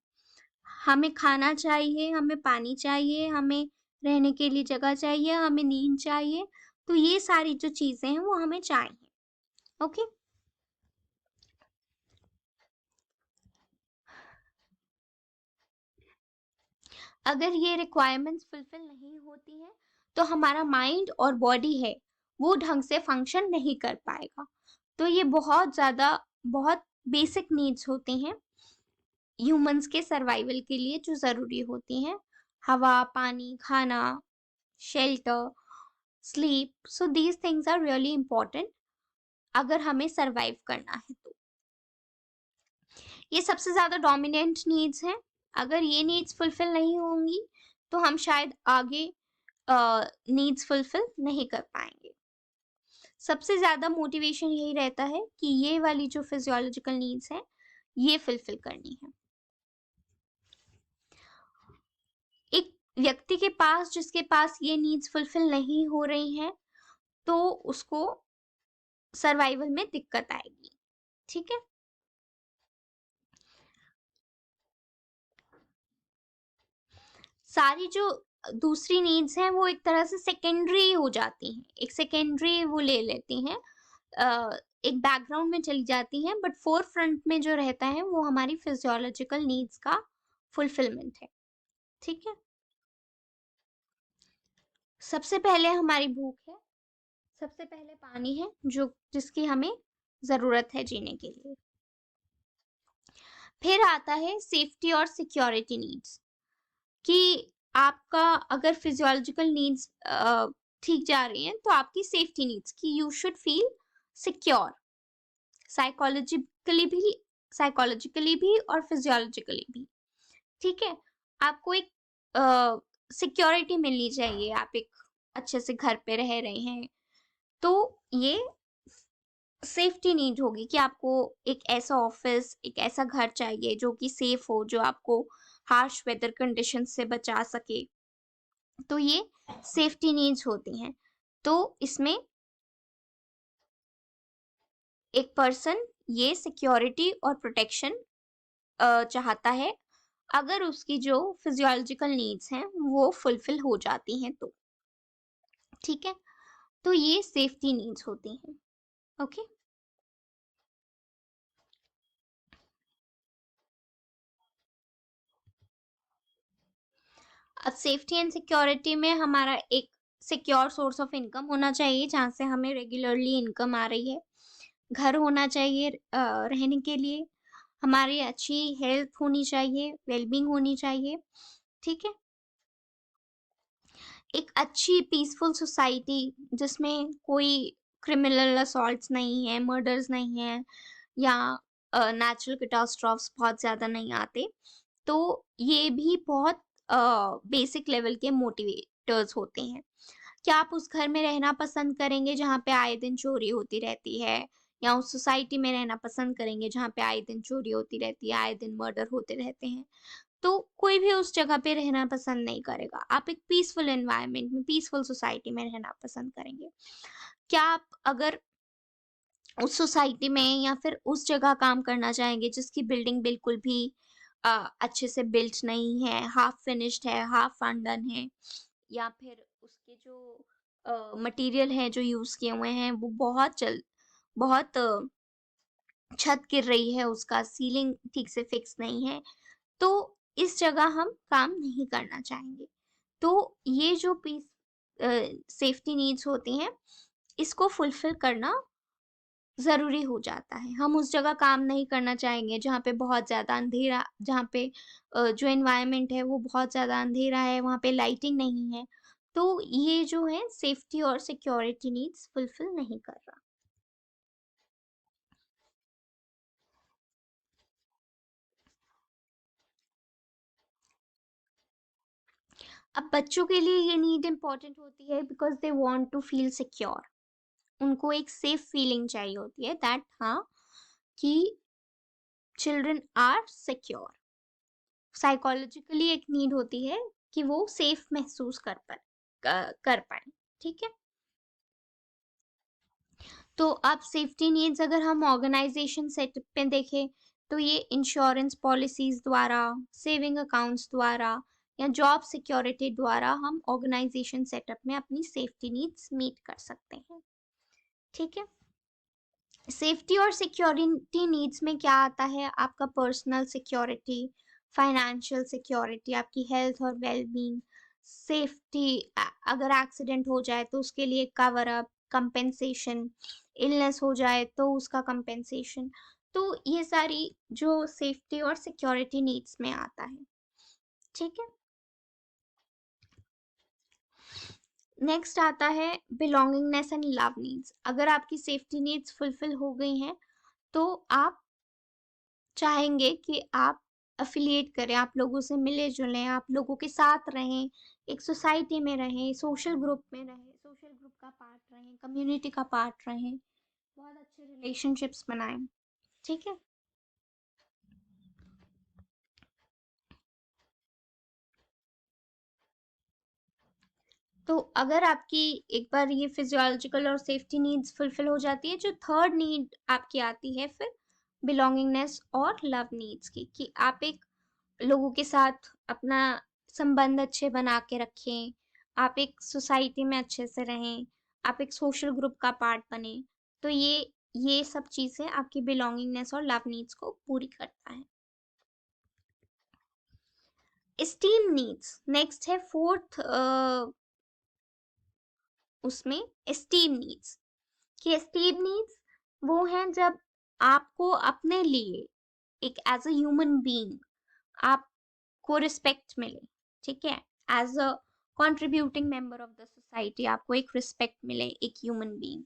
हमें खाना चाहिए, हमें पानी चाहिए, हमें रहने के लिए जगह चाहिए, हमें नींद चाहिए। तो ये सारी जो चीजें हैं वो हमें चाहिए, ओके। अगर ये रिक्वायरमेंट्स फुलफिल नहीं होती हैं तो हमारा माइंड और बॉडी है वो ढंग से फंक्शन नहीं कर पाएगा। तो ये बहुत ज्यादा, बहुत बेसिक नीड्स होती हैं ह्यूमंस के सर्वाइवल के लिए, जो जरूरी होती हैं। हवा, पानी, खाना, shelter, sleep, so these things are really important अगर हमें सरवाइव करना है तो। ये सबसे ज्यादा डोमिनेंट नीड्स हैं। अगर ये नीड्स फुलफिल नहीं होंगी तो हम शायद आगे नीड्स फुलफिल नहीं कर पाएंगे। सबसे ज्यादा मोटिवेशन यही रहता है कि ये वाली जो फिजियोलॉजिकल नीड्स हैं ये फुलफिल करनी है। एक व्यक्ति के पास, जिसके पास ये नीड्स फुलफिल नहीं हो रही हैं, तो उसको सर्वाइवल में दिक्कत आएगी, ठीक है। सारी जो दूसरी नीड्स हैं वो एक तरह से सेकेंडरी हो जाती हैं, एक सेकेंडरी वो ले लेती हैं, एक बैकग्राउंड में चली जाती हैं, बट फोर फ्रंट में जो रहता है वो हमारी फिजियोलॉजिकल नीड्स का फुलफिलमेंट है, ठीक है। सबसे पहले हमारी भूख है, सबसे पहले पानी है, जो जिसकी हमें जरूरत है जीने के लिए। फिर आता है सेफ्टी और सिक्योरिटी नीड्स, कि आपका अगर फिजियोलॉजिकल नीड्स ठीक जा रही हैं तो आपकी सेफ्टी नीड्स, कि you should feel secure, psychologically भी, साइकोलॉजिकली भी और फिजियोलॉजिकली भी, ठीक है। आपको एक सिक्योरिटी मिलनी चाहिए, आप एक अच्छे से घर पे रह रहे हैं, तो ये सेफ्टी नीड होगी कि आपको एक ऐसा ऑफिस, एक ऐसा घर चाहिए जो कि सेफ हो, जो आपको हार्श वेदर कंडीशन से बचा सके। तो ये सेफ्टी नीड्स होती हैं। तो इसमें एक पर्सन ये सिक्योरिटी और प्रोटेक्शन चाहता है अगर उसकी जो फिजियोलॉजिकल नीड्स हैं वो फुलफिल हो जाती हैं तो, ठीक है। तो ये सेफ्टी नीड्स होती हैं, ओके। अब सेफ्टी एंड सिक्योरिटी में हमारा एक सिक्योर सोर्स ऑफ इनकम होना चाहिए जहाँ से हमें रेगुलरली इनकम आ रही है, घर होना चाहिए रहने के लिए, हमारी अच्छी हेल्थ होनी चाहिए, वेलबींग होनी चाहिए, ठीक है। एक अच्छी पीसफुल सोसाइटी जिसमें कोई क्रिमिनल असॉल्ट्स नहीं है, मर्डर्स नहीं है, या नेचुरल कैटास्ट्रॉफ्स बहुत ज़्यादा नहीं आते। तो ये भी बहुत बेसिक लेवल के मोटिवेटर्स होते हैं। क्या आप उस घर में रहना पसंद करेंगे जहाँ पे आए दिन चोरी होती रहती है, या उस सोसाइटी में रहना पसंद करेंगे जहाँ पे आए दिन चोरी होती रहती है, आए दिन मर्डर होते रहते हैं। तो कोई भी उस जगह पे रहना पसंद नहीं करेगा। आप एक पीसफुल एनवायरनमेंट में, पीसफुल सोसाइटी में रहना पसंद करेंगे। क्या आप अगर उस सोसाइटी में या फिर उस जगह काम करना चाहेंगे जिसकी बिल्डिंग बिल्कुल भी अच्छे से बिल्ट नहीं है, हाफ फिनिश्ड है, हाफ अनडन है, या फिर उसके जो मटेरियल है जो यूज़ किए हुए हैं वो बहुत छत गिर रही है, उसका सीलिंग ठीक से फिक्स नहीं है, तो इस जगह हम काम नहीं करना चाहेंगे। तो ये जो सेफ्टी नीड्स होती हैं, इसको फुलफिल करना ज़रूरी हो जाता है। हम उस जगह काम नहीं करना चाहेंगे जहाँ पे बहुत ज़्यादा अंधेरा, जहाँ पे जो एनवायरनमेंट है वो बहुत ज़्यादा अंधेरा है, वहाँ पे लाइटिंग नहीं है। तो ये जो है सेफ्टी और सिक्योरिटी नीड्स फुलफिल नहीं कर रहा। अब बच्चों के लिए ये नीड इम्पोर्टेंट होती है because they want to feel secure. उनको एक सेफ फीलिंग चाहिए होती है दैट हाँ, कि चिल्ड्रन आर सिक्योर। साइकोलॉजिकली एक नीड होती है कि वो सेफ महसूस कर पाए। ठीक है? तो अब सेफ्टी नीड्स अगर हम ऑर्गेनाइजेशन सेटअप में देखें तो ये इंश्योरेंस पॉलिसीज द्वारा, सेविंग अकाउंट्स द्वारा या जॉब सिक्योरिटी द्वारा हम ऑर्गेनाइजेशन सेटअप में अपनी सेफ्टी नीड्स मीट कर सकते हैं। ठीक है? सेफ्टी और सिक्योरिटी नीड्स में क्या आता है? आपका पर्सनल सिक्योरिटी, फाइनेंशियल सिक्योरिटी, आपकी हेल्थ और वेलबींग, सेफ्टी, अगर एक्सीडेंट हो जाए तो उसके लिए कवर अप, कंपेंसेशन, इलनेस हो जाए तो उसका कंपेंसेशन। तो ये सारी जो सेफ्टी और सिक्योरिटी नीड्स में आता है। ठीक है? नेक्स्ट आता है बिलोंगिंगनेस एंड लव नीड्स। अगर आपकी सेफ्टी नीड्स फुलफिल हो गई हैं तो आप चाहेंगे कि आप एफिलिएट करें, आप लोगों से मिले-जुलें, आप लोगों के साथ रहें, एक सोसाइटी में रहें, सोशल ग्रुप में रहें, सोशल ग्रुप का पार्ट रहें, कम्युनिटी का पार्ट रहें, बहुत अच्छे रिलेशनशिप्स बनाएँ। ठीक है? तो अगर आपकी एक बार ये फिजियोलॉजिकल और सेफ्टी नीड्स फुलफिल हो जाती है, जो थर्ड नीड आपकी आती है फिर बिलोंगिंगनेस और लव नीड्स की, कि आप एक लोगों के साथ अपना संबंध अच्छे बना के रखें, आप एक सोसाइटी में अच्छे से रहें, आप एक सोशल ग्रुप का पार्ट बने। तो ये सब चीज़ें आपकी बिलोंगिंगनेस और लव नीड्स को पूरी करता है। एस्टीम नीड्स नेक्स्ट है फोर्थ उसमें एस्टीम नीड्स। कि एस्टीम नीड्स वो हैं जब आपको अपने लिए एक एज अ ह्यूमन बीइंग आपको रिस्पेक्ट मिले। ठीक है? As a contributing member of the society आपको एक रिस्पेक्ट मिले, एक human being,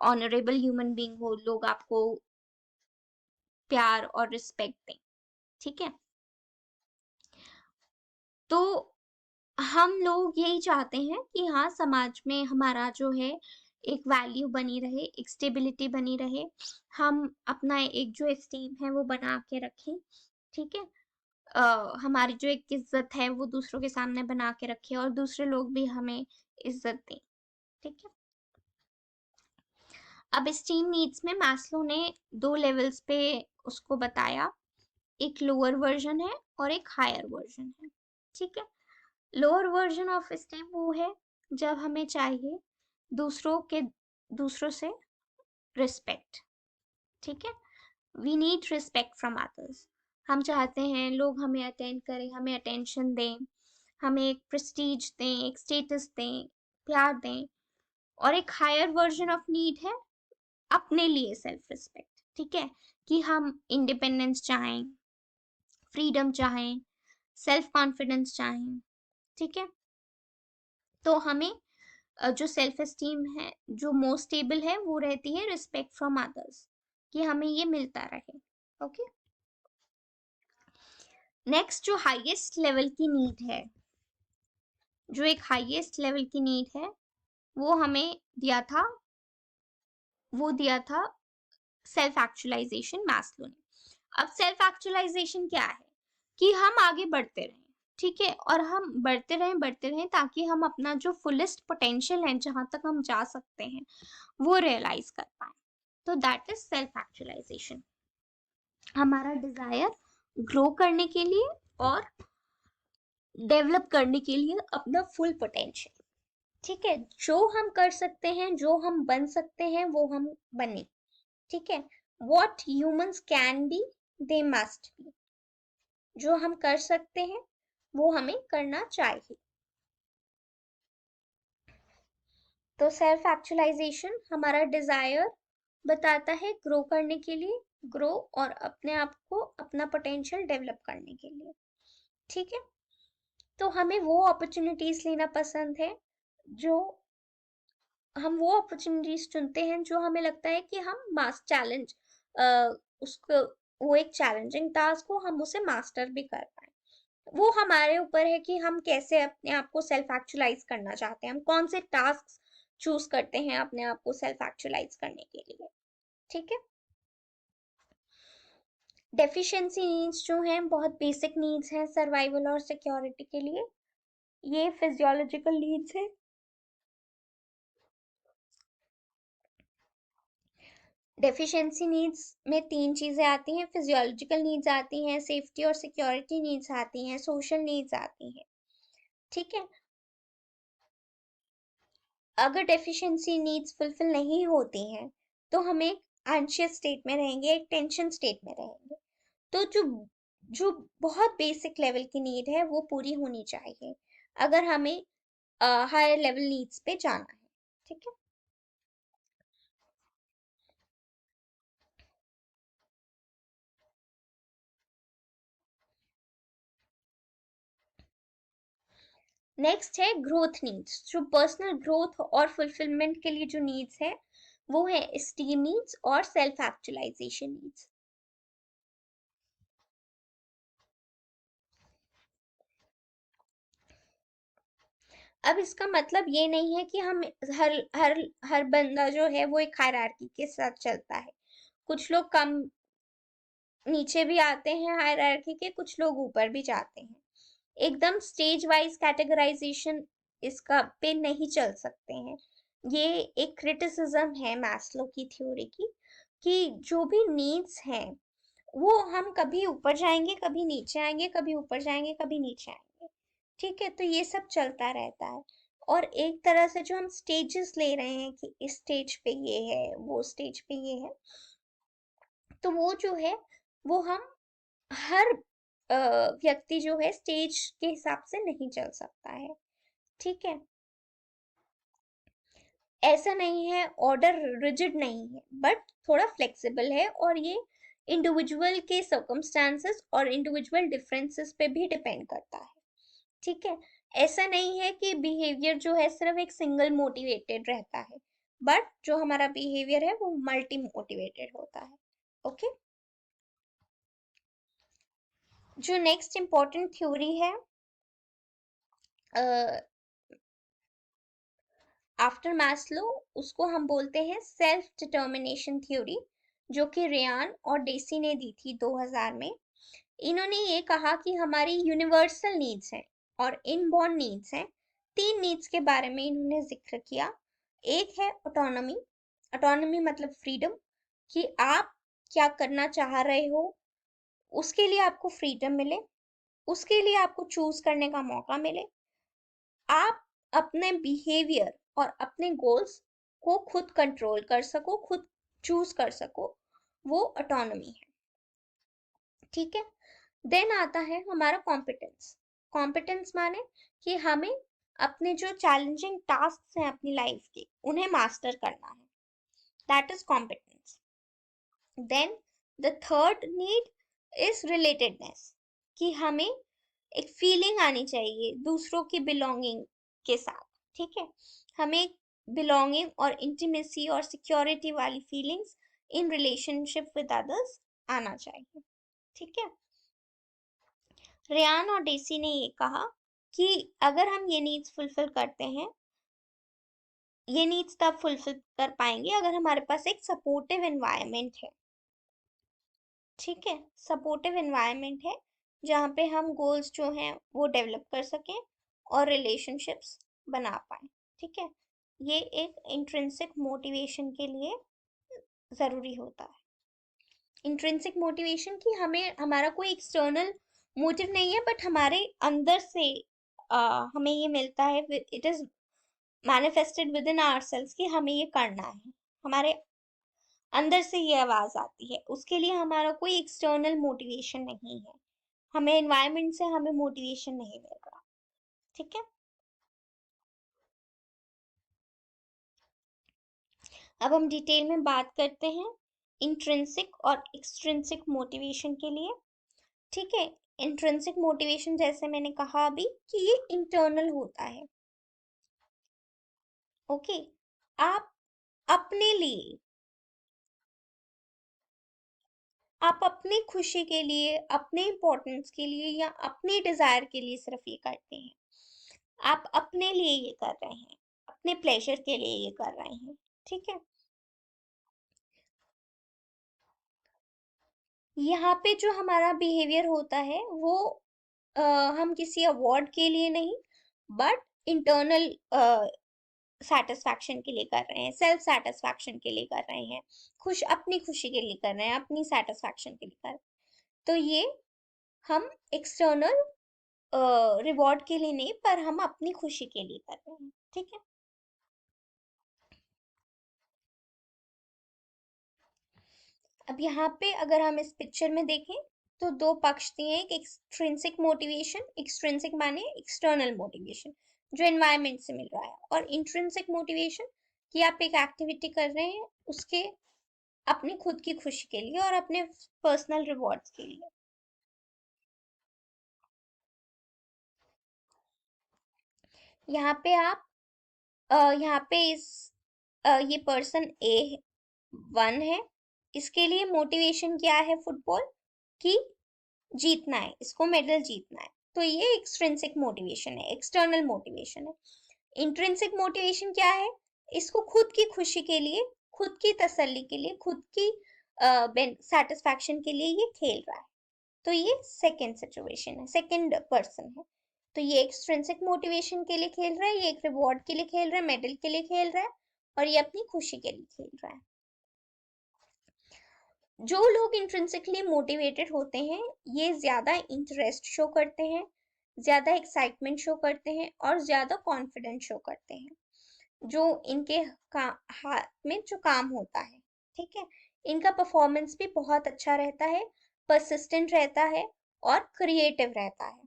honourable human being हो, लोग आपको प्यार और रिस्पेक्ट दें। ठीक है? तो हम लोग यही चाहते हैं कि हाँ, समाज में हमारा जो है एक वैल्यू बनी रहे, एक स्टेबिलिटी बनी रहे, हम अपना एक जो एस्टीम है वो बना के रखें। ठीक है? हमारी जो एक इज्जत है वो दूसरों के सामने बना के रखें और दूसरे लोग भी हमें इज्जत दें। ठीक है? अब एस्टीम नीड्स में मैस्लो ने 2 लेवल्स पे उसको बताया, एक लोअर वर्जन है और एक हायर वर्जन है। ठीक है? लोअर वर्जन ऑफ एस्टीम वो है जब हमें चाहिए दूसरों से रिस्पेक्ट। ठीक है? We need respect from others. हम चाहते हैं लोग हमें अटेंड करें, हमें अटेंशन दें, हमें एक प्रेस्टीज दें, एक स्टेटस दें, प्यार दें। और एक हायर वर्जन ऑफ नीड है अपने लिए सेल्फ रिस्पेक्ट। ठीक है? कि हम इंडिपेंडेंस चाहें, फ्रीडम चाहें, सेल्फ कॉन्फिडेंस चाहें। ठीक है? तो हमें जो सेल्फ एस्टीम है, जो मोस्ट स्टेबल है, वो रहती है रिस्पेक्ट फ्रॉम अदर्स, कि हमें ये मिलता रहे। ओके? नेक्स्ट जो हाईएस्ट लेवल की नीड है, जो एक हाईएस्ट लेवल की नीड है, वो हमें दिया था वो दिया था सेल्फ एक्चुअलाइजेशन मैस्लो ने। अब सेल्फ एक्चुअलाइजेशन क्या है कि हम आगे बढ़ते रहें, ठीक है, और हम बढ़ते रहें ताकि हम अपना जो फुलेस्ट पोटेंशियल है, जहां तक हम जा सकते हैं, वो रियलाइज कर पाए। तो दैट इज सेल्फ एक्चुअलाइजेशन, हमारा डिजायर ग्रो करने के लिए और डेवलप करने के लिए अपना फुल पोटेंशियल। ठीक है, जो हम कर सकते हैं, जो हम बन सकते हैं, वो हम बने। ठीक है, what humans can be they must be, जो हम कर सकते हैं वो हमें करना चाहिए। तो सेल्फ एक्चुअलाइजेशन हमारा डिजायर बताता है ग्रो करने के लिए, ग्रो और अपने आप को अपना पोटेंशियल डेवलप करने के लिए। ठीक है, तो हमें वो अपॉर्चुनिटीज लेना पसंद है, जो हम वो अपॉर्चुनिटीज चुनते हैं जो हमें लगता है कि हम मास चैलेंज उसको, वो एक चैलेंजिंग टास्क हो, हम उसे मास्टर भी कर पाए। वो हमारे ऊपर है कि हम कैसे अपने आप को सेल्फ एक्चुअलाइज करना चाहते हैं, हम कौन से टास्क चूज करते हैं अपने आप को सेल्फ एक्चुअलाइज करने के लिए। ठीक है, डेफिशिएंसी नीड्स जो हैं बहुत बेसिक नीड्स हैं सर्वाइवल और सिक्योरिटी के लिए, ये फिजियोलॉजिकल नीड्स है। डेफिशिएंसी नीड्स में तीन चीजें आती हैं, फिजियोलॉजिकल नीड्स आती हैं, सेफ्टी और सिक्योरिटी नीड्स आती हैं, सोशल नीड्स आती हैं। ठीक है, अगर डेफिशिएंसी नीड्स फुलफिल नहीं होती हैं तो हम एक एंशियस स्टेट में रहेंगे, एक टेंशन स्टेट में रहेंगे। तो जो जो बहुत बेसिक लेवल की नीड है वो पूरी होनी चाहिए अगर हमें हायर लेवल नीड्स पे जाना है। ठीक है, नेक्स्ट है ग्रोथ नीड्स, जो पर्सनल ग्रोथ और फुलफिलमेंट के लिए जो नीड्स है वो है एस्टीम नीड्स और सेल्फ एक्चुअलाइजेशन नीड्स। अब इसका मतलब ये नहीं है कि हम हर हर हर बंदा जो है वो एक हायरार्की के साथ चलता है। कुछ लोग कम नीचे भी आते हैं हायरार्की के, कुछ लोग ऊपर भी जाते हैं। एकदम स्टेज वाइज कैटेगराइजेशन इसका पे नहीं चल सकते हैं। ये एक क्रिटिसिज्म है मैस्लो की थ्योरी की, कि जो भी नीड्स हैं वो हम कभी ऊपर जाएंगे, कभी नीचे आएंगे, कभी ऊपर जाएंगे, कभी नीचे आएंगे। ठीक है, तो ये सब चलता रहता है। और एक तरह से जो हम स्टेजेस ले रहे हैं कि इस स्टेज पे ये है, वो स्टेज पे ये है, तो वो जो है वो हम हर व्यक्ति जो है स्टेज के हिसाब से नहीं चल सकता है। ठीक है, ऐसा नहीं है, ऑर्डर रिजिड नहीं है, बट थोड़ा फ्लेक्सिबल है, और ये इंडिविजुअल के सर्कमस्टांसेस और इंडिविजुअल डिफरेंसेस पे भी डिपेंड करता है। ठीक है, ऐसा नहीं है कि बिहेवियर जो है सिर्फ एक सिंगल मोटिवेटेड रहता है, बट जो हमारा बिहेवियर है वो मल्टी मोटिवेटेड होता है। ओके, जो नेक्स्ट इंपॉर्टेंट थ्योरी है आफ्टर मैस्लो, उसको हम बोलते हैं सेल्फ डिटर्मिनेशन थ्योरी, जो कि रेयान और डेसी ने दी थी 2000 में। इन्होंने ये कहा कि हमारी यूनिवर्सल नीड्स हैं और इनबॉर्न नीड्स हैं। तीन नीड्स के बारे में इन्होंने जिक्र किया। एक है ऑटोनॉमी, ऑटोनॉमी मतलब फ्रीडम, कि आप क्या करना चाह रहे हो उसके लिए आपको फ्रीडम मिले, उसके लिए आपको चूज करने का मौका मिले, आप अपने बिहेवियर और अपने गोल्स को खुद कंट्रोल कर सको, खुद चूज कर सको, वो ऑटोनॉमी है। ठीक है, देन आता है हमारा कॉम्पिटेंस। कॉम्पिटेंस माने कि हमें अपने जो चैलेंजिंग टास्क हैं अपनी लाइफ के उन्हें मास्टर करना है, that is competence. Then the third need is relatedness, कि हमें एक फीलिंग आनी चाहिए दूसरों की बिलोंगिंग के साथ। ठीक है, हमें बिलोंगिंग और इंटीमेसी और सिक्योरिटी वाली feelings in relationship with others आना चाहिए। ठीक है, रेयान और डेसी ने ये कहा कि अगर हम ये नीड्स फुलफिल करते हैं ये नीड्स तब फुलफिल कर पाएंगे अगर हमारे पास एक सपोर्टिव एनवायरनमेंट है। ठीक है, सपोर्टिव एनवायरनमेंट है जहाँ पे हम गोल्स जो हैं वो डेवलप कर सकें और रिलेशनशिप्स बना पाए। ठीक है, ये एक इंट्रिंसिक मोटिवेशन के लिए ज़रूरी होता है। इंट्रिंसिक मोटिवेशन की हमें हमारा कोई एक्सटर्नल मोटिव नहीं है, बट हमारे अंदर से हमें ये मिलता है, it is manifested within ourselves कि हमें ये करना है। हमारे अंदर से ये आवाज आती है, उसके लिए हमारा कोई एक्सटर्नल मोटिवेशन नहीं है, हमें एनवायरनमेंट से हमें मोटिवेशन नहीं मिल रहा। ठीक है, अब हम डिटेल में बात करते हैं इंट्रिंसिक और एक्सट्रिंसिक मोटिवेशन के लिए। ठीक है, इंट्रिंसिक मोटिवेशन जैसे मैंने कहा अभी कि ये इंटरनल होता है। ओके, आप अपने लिए, आप अपनी खुशी के लिए, अपने इंपॉर्टेंस के लिए या अपने डिजायर के लिए सिर्फ ये करते हैं। आप अपने लिए ये कर रहे हैं, अपने प्लेजर के लिए ये कर रहे हैं। ठीक है, यहाँ पे जो हमारा बिहेवियर होता है वो हम किसी अवार्ड के लिए नहीं, बट इंटरनल सेटिस्फैक्शन के लिए कर रहे हैं, सेल्फ सेटिस्फैक्शन के लिए कर रहे हैं, अपनी खुशी के लिए कर रहे हैं, अपनी सेटिस्फैक्शन के लिए कर रहे हैं। तो ये हम एक्सटर्नल रिवॉर्ड के लिए नहीं, पर हम अपनी खुशी के लिए कर रहे हैं। ठीक है, अब यहाँ पे अगर हम इस पिक्चर में देखें तो दो पक्ष दिए हैं, एक एक्सट्रिंसिक मोटिवेशन, एक्सट्रिंसिक माने एक्सटर्नल मोटिवेशन जो एनवायरनमेंट से मिल रहा है, और इंट्रिंसिक मोटिवेशन कि आप एक एक्टिविटी कर रहे हैं उसके अपनी खुद की खुशी के लिए और अपने पर्सनल रिवॉर्ड्स के लिए। यहाँ पे आप यहाँ पे ये पर्सन A1 है, इसके लिए मोटिवेशन क्या है फुटबॉल की, जीतना है, इसको मेडल जीतना है। तो ये एक्सट्रिंसिक मोटिवेशन है, एक्सटर्नल मोटिवेशन है। इंट्रिंसिक मोटिवेशन क्या है, इसको खुद की खुशी के लिए, खुद की तसल्ली के लिए, खुद की सेटिस्फैक्शन के लिए ये खेल रहा है। तो ये सेकंड सिचुएशन है, सेकंड पर्सन है। तो ये एक्सट्रिंसिक मोटिवेशन के लिए खेल रहा है, ये एक रिवॉर्ड के लिए खेल रहा है, मेडल के लिए खेल रहा है, और ये अपनी खुशी के लिए खेल रहा है। जो लोग इंट्रिंसिकली मोटिवेटेड होते हैं ये ज्यादा इंटरेस्ट शो करते हैं, ज्यादा एक्साइटमेंट शो करते हैं और ज्यादा कॉन्फिडेंस शो करते हैं जो इनके हाथ में जो काम होता है। ठीक है, इनका परफॉर्मेंस भी बहुत अच्छा रहता है, परसिस्टेंट रहता है और क्रिएटिव रहता है।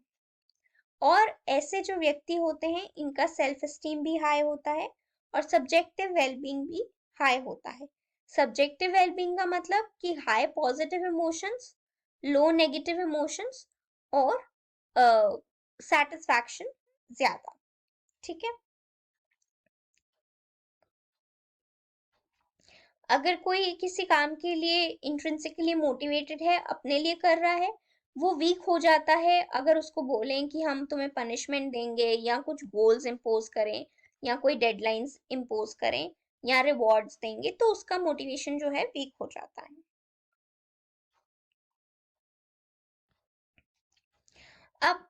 और ऐसे जो व्यक्ति होते हैं इनका सेल्फ एस्टीम भी हाई होता है और सब्जेक्टिव वेलबींग भी हाई होता है। सब्जेक्टिव वेलबींग का मतलब कि हाई पॉजिटिव इमोशंस, लो नेगेटिव इमोशंस और सेटिस्फैक्शन ज्यादा। ठीक है, अगर कोई किसी काम के लिए इंट्रिंसिकली मोटिवेटेड है, अपने लिए कर रहा है, वो वीक हो जाता है अगर उसको बोलें कि हम तुम्हें पनिशमेंट देंगे या कुछ गोल्स इम्पोज करें या कोई डेडलाइंस इम्पोज करें या रिवॉर्ड्स देंगे, तो उसका मोटिवेशन जो है वीक हो जाता है। अब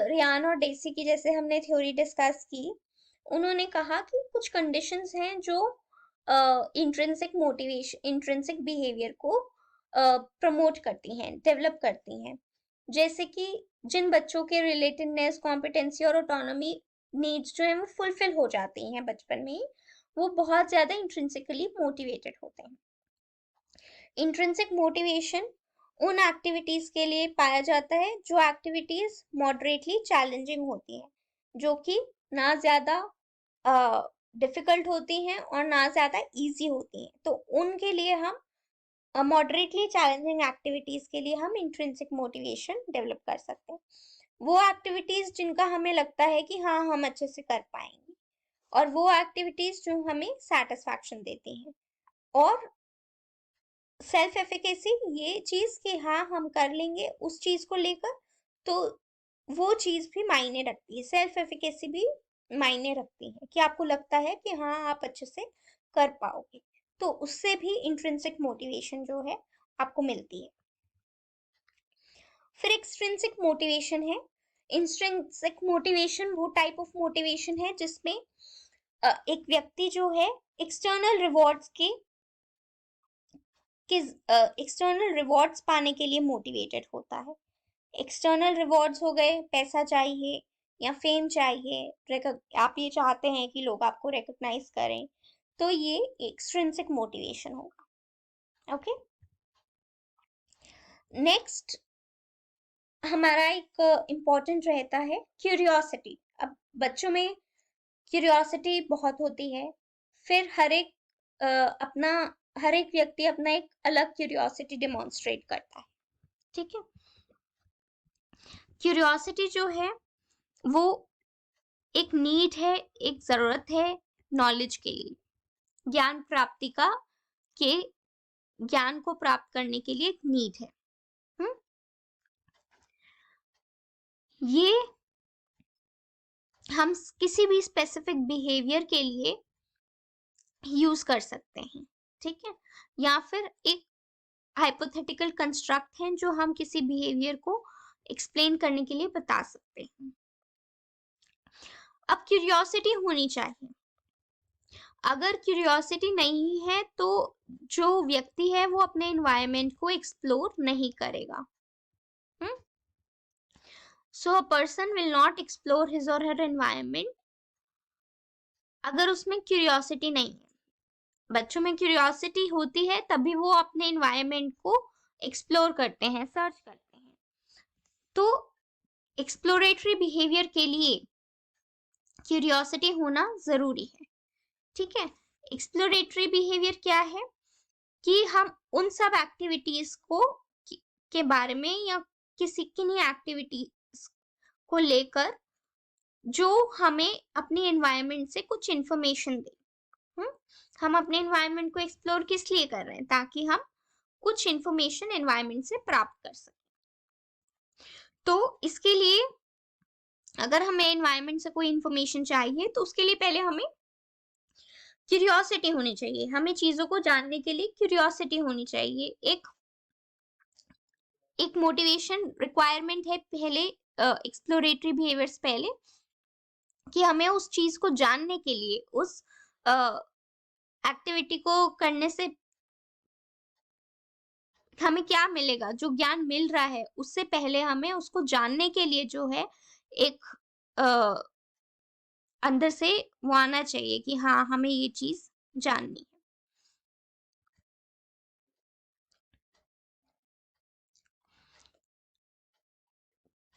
रियान और डेसी की जैसे हमने थ्योरी डिस्कस की, उन्होंने कहा कि कुछ कंडीशंस हैं जो इंट्रिंसिक मोटिवेशन, इंट्रिंसिक बिहेवियर को प्रमोट करती हैं, डेवलप करती हैं। जैसे कि जिन बच्चों के रिलेटेडनेस, कॉम्पिटेंसी और ऑटोनॉमी नीड्स जो हैं वो फुलफिल हो जाती हैं बचपन में ही, वो बहुत ज्यादा इंट्रिंसिकली मोटिवेटेड होते हैं। इंट्रिंसिक मोटिवेशन उन एक्टिविटीज के लिए पाया जाता है जो एक्टिविटीज मॉडरेटली चैलेंजिंग होती हैं, जो कि ना ज्यादा डिफिकल्ट होती हैं और ना ज्यादा इजी होती हैं। तो उनके लिए हम मॉडरेटली चैलेंजिंग एक्टिविटीज के लिए हम इंट्रिंसिक मोटिवेशन डेवलप कर सकते हैं। वो एक्टिविटीज जिनका हमें लगता है कि हाँ हम अच्छे से कर पाएंगे, और वो एक्टिविटीज जो हमें सेटिस्फैक्शन देती हैं। और सेल्फ एफिकेसी ये चीज कि हाँ हम कर लेंगे उस चीज को लेकर, तो वो चीज भी मायने रखती है, सेल्फ एफिकेसी भी मायने रखती है, कि आपको लगता है कि हाँ आप अच्छे से कर पाओगे, तो उससे भी इंट्रिंसिक मोटिवेशन जो है आपको मिलती है। फिर एक्सट्रिंसिक मोटिवेशन है। इंट्रिंसिक मोटिवेशन वो टाइप ऑफ मोटिवेशन है जिसमें एक व्यक्ति जो है एक्सटर्नल रिवॉर्ड्स के एक्सटर्नल रिवॉर्ड्स पाने के लिए मोटिवेटेड होता है। एक्सटर्नल रिवॉर्ड्स हो गए, पैसा चाहिए या फेम चाहिए, आप ये चाहते हैं कि लोग आपको रिकॉग्नाइज करें, तो ये एक्सट्रिंसिक मोटिवेशन होगा। ओके, नेक्स्ट हमारा एक इम्पॉर्टेंट रहता है क्यूरियोसिटी। अब बच्चों में क्यूरियोसिटी बहुत होती है। फिर अपना हर एक व्यक्ति अपना एक अलग क्यूरियोसिटी डिमॉन्स्ट्रेट करता है। ठीक है, क्यूरियोसिटी जो है वो एक नीड है, एक जरूरत है नॉलेज के लिए, ज्ञान प्राप्ति का, के ज्ञान को प्राप्त करने के लिए एक नीड है। हुँ? ये हम किसी भी स्पेसिफिक बिहेवियर के लिए यूज कर सकते हैं। ठीक है, या फिर एक हाइपोथेटिकल कंस्ट्रक्ट है जो हम किसी बिहेवियर को एक्सप्लेन करने के लिए बता सकते हैं। अब क्यूरियोसिटी होनी चाहिए। अगर क्यूरियोसिटी नहीं है तो जो व्यक्ति है वो अपने एनवायरनमेंट को एक्सप्लोर नहीं करेगा। So a person will not explore his or her environment अगर उसमें क्यूरियोसिटी नहीं है। बच्चों में क्यूरियोसिटी होती है तभी वो अपने एनवायरनमेंट को एक्सप्लोर करते हैं, सर्च करते हैं। तो एक्सप्लोरेटरी बिहेवियर के लिए क्यूरियोसिटी होना जरूरी है। ठीक है, एक्सप्लोरेटरी बिहेवियर क्या है कि हम उन सब एक्टिविटीज के बारे में या किसी किन्हीं एक्टिविटीज को लेकर जो हमें अपनी एनवायरनमेंट से कुछ इंफॉर्मेशन दे। हम अपने एनवायरनमेंट को एक्सप्लोर किस लिए कर रहे हैं, ताकि हम कुछ इंफॉर्मेशन एनवायरनमेंट से प्राप्त कर सकें। तो इसके लिए अगर हमें एनवायरनमेंट से कोई इंफॉर्मेशन चाहिए तो उसके लिए पहले हमें क्यूरियोसिटी होनी चाहिए। हमें चीजों को जानने के लिए क्यूरियोसिटी होनी चाहिए। एक मोटिवेशन रिक्वायरमेंट है पहले, एक्सप्लोरेटरी बिहेवियर्स पहले, कि हमें उस चीज को जानने के लिए, उस एक्टिविटी को करने से हमें क्या मिलेगा, जो ज्ञान मिल रहा है उससे पहले हमें उसको जानने के लिए जो है एक अंदर से वो आना चाहिए कि हाँ हमें ये चीज जाननी है।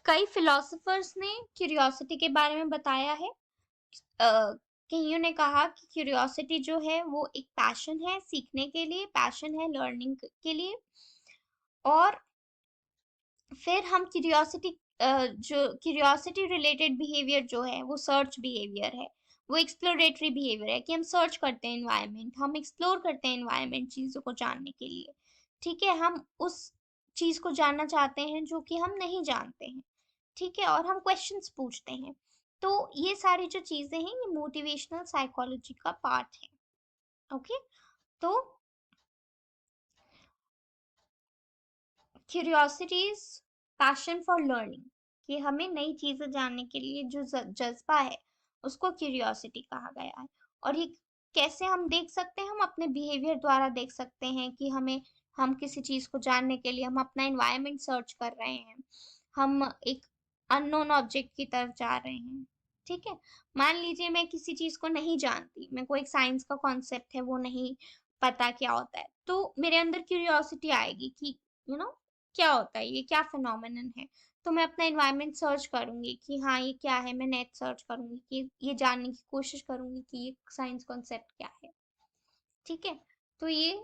कई फिलोसोफर्स ने क्यूरियोसिटी के बारे में बताया है। कईयों ने कहा कि क्यूरियोसिटी जो है वो एक पैशन है सीखने के लिए, पैशन है लर्निंग के लिए। और फिर हम जो क्यूरियोसिटी रिलेटेड बिहेवियर जो है वो सर्च बिहेवियर है, वो एक्सप्लोरेटरी बिहेवियर है कि हम सर्च करते हैं एनवायरनमेंट, हम एक्सप्लोर करते हैं एनवायरनमेंट चीजों को जानने के लिए। ठीक है, हम उस चीज को जानना चाहते हैं जो कि हम नहीं जानते हैं। ठीक है, और हम क्वेश्चंस पूछते हैं। तो ये सारी जो चीजें हैं ये मोटिवेशनल साइकोलॉजी का पार्ट है। ओके, तो curiosity is passion for learning, कि हमें नई चीजें जानने के लिए जो जज्बा है उसको क्यूरियोसिटी कहा गया है। और ये कैसे हम देख सकते हैं, हम अपने बिहेवियर द्वारा देख सकते हैं कि हम किसी चीज को जानने के लिए हम अपना एनवायरनमेंट सर्च कर रहे हैं, हम एक अननोन ऑब्जेक्ट की तरफ जा रहे हैं। ठीक है, मान लीजिए मैं किसी चीज को नहीं जानती, मेरे को एक साइंस का कॉन्सेप्ट है वो नहीं पता क्या होता है, तो मेरे अंदर क्यूरियोसिटी आएगी कि क्या होता है, ये क्या फिनोमेनन है। तो मैं अपना एनवायरनमेंट सर्च करूंगी कि हाँ ये क्या है, मैं नेट सर्च करूंगी कि ये जानने की कोशिश करूंगी कि ये साइंस कॉन्सेप्ट क्या है। ठीक है, तो ये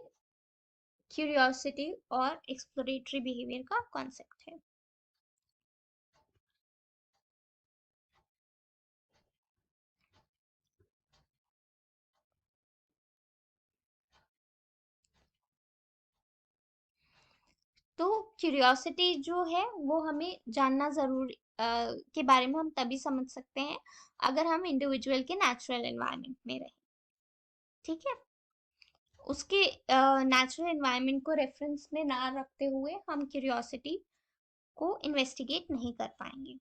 क्यूरियोसिटी और एक्सप्लोरेटरी बिहेवियर का कॉन्सेप्ट है। तो क्यूरियोसिटी जो है वो हमें जानना जरूरी के बारे में हम तभी समझ सकते हैं अगर हम इंडिविजुअल के नेचुरल एनवायरनमेंट में रहें। ठीक है, उसके नेचुरल एनवायरनमेंट को रेफरेंस में ना रखते हुए हम क्यूरियोसिटी को इन्वेस्टिगेट नहीं कर पाएंगे।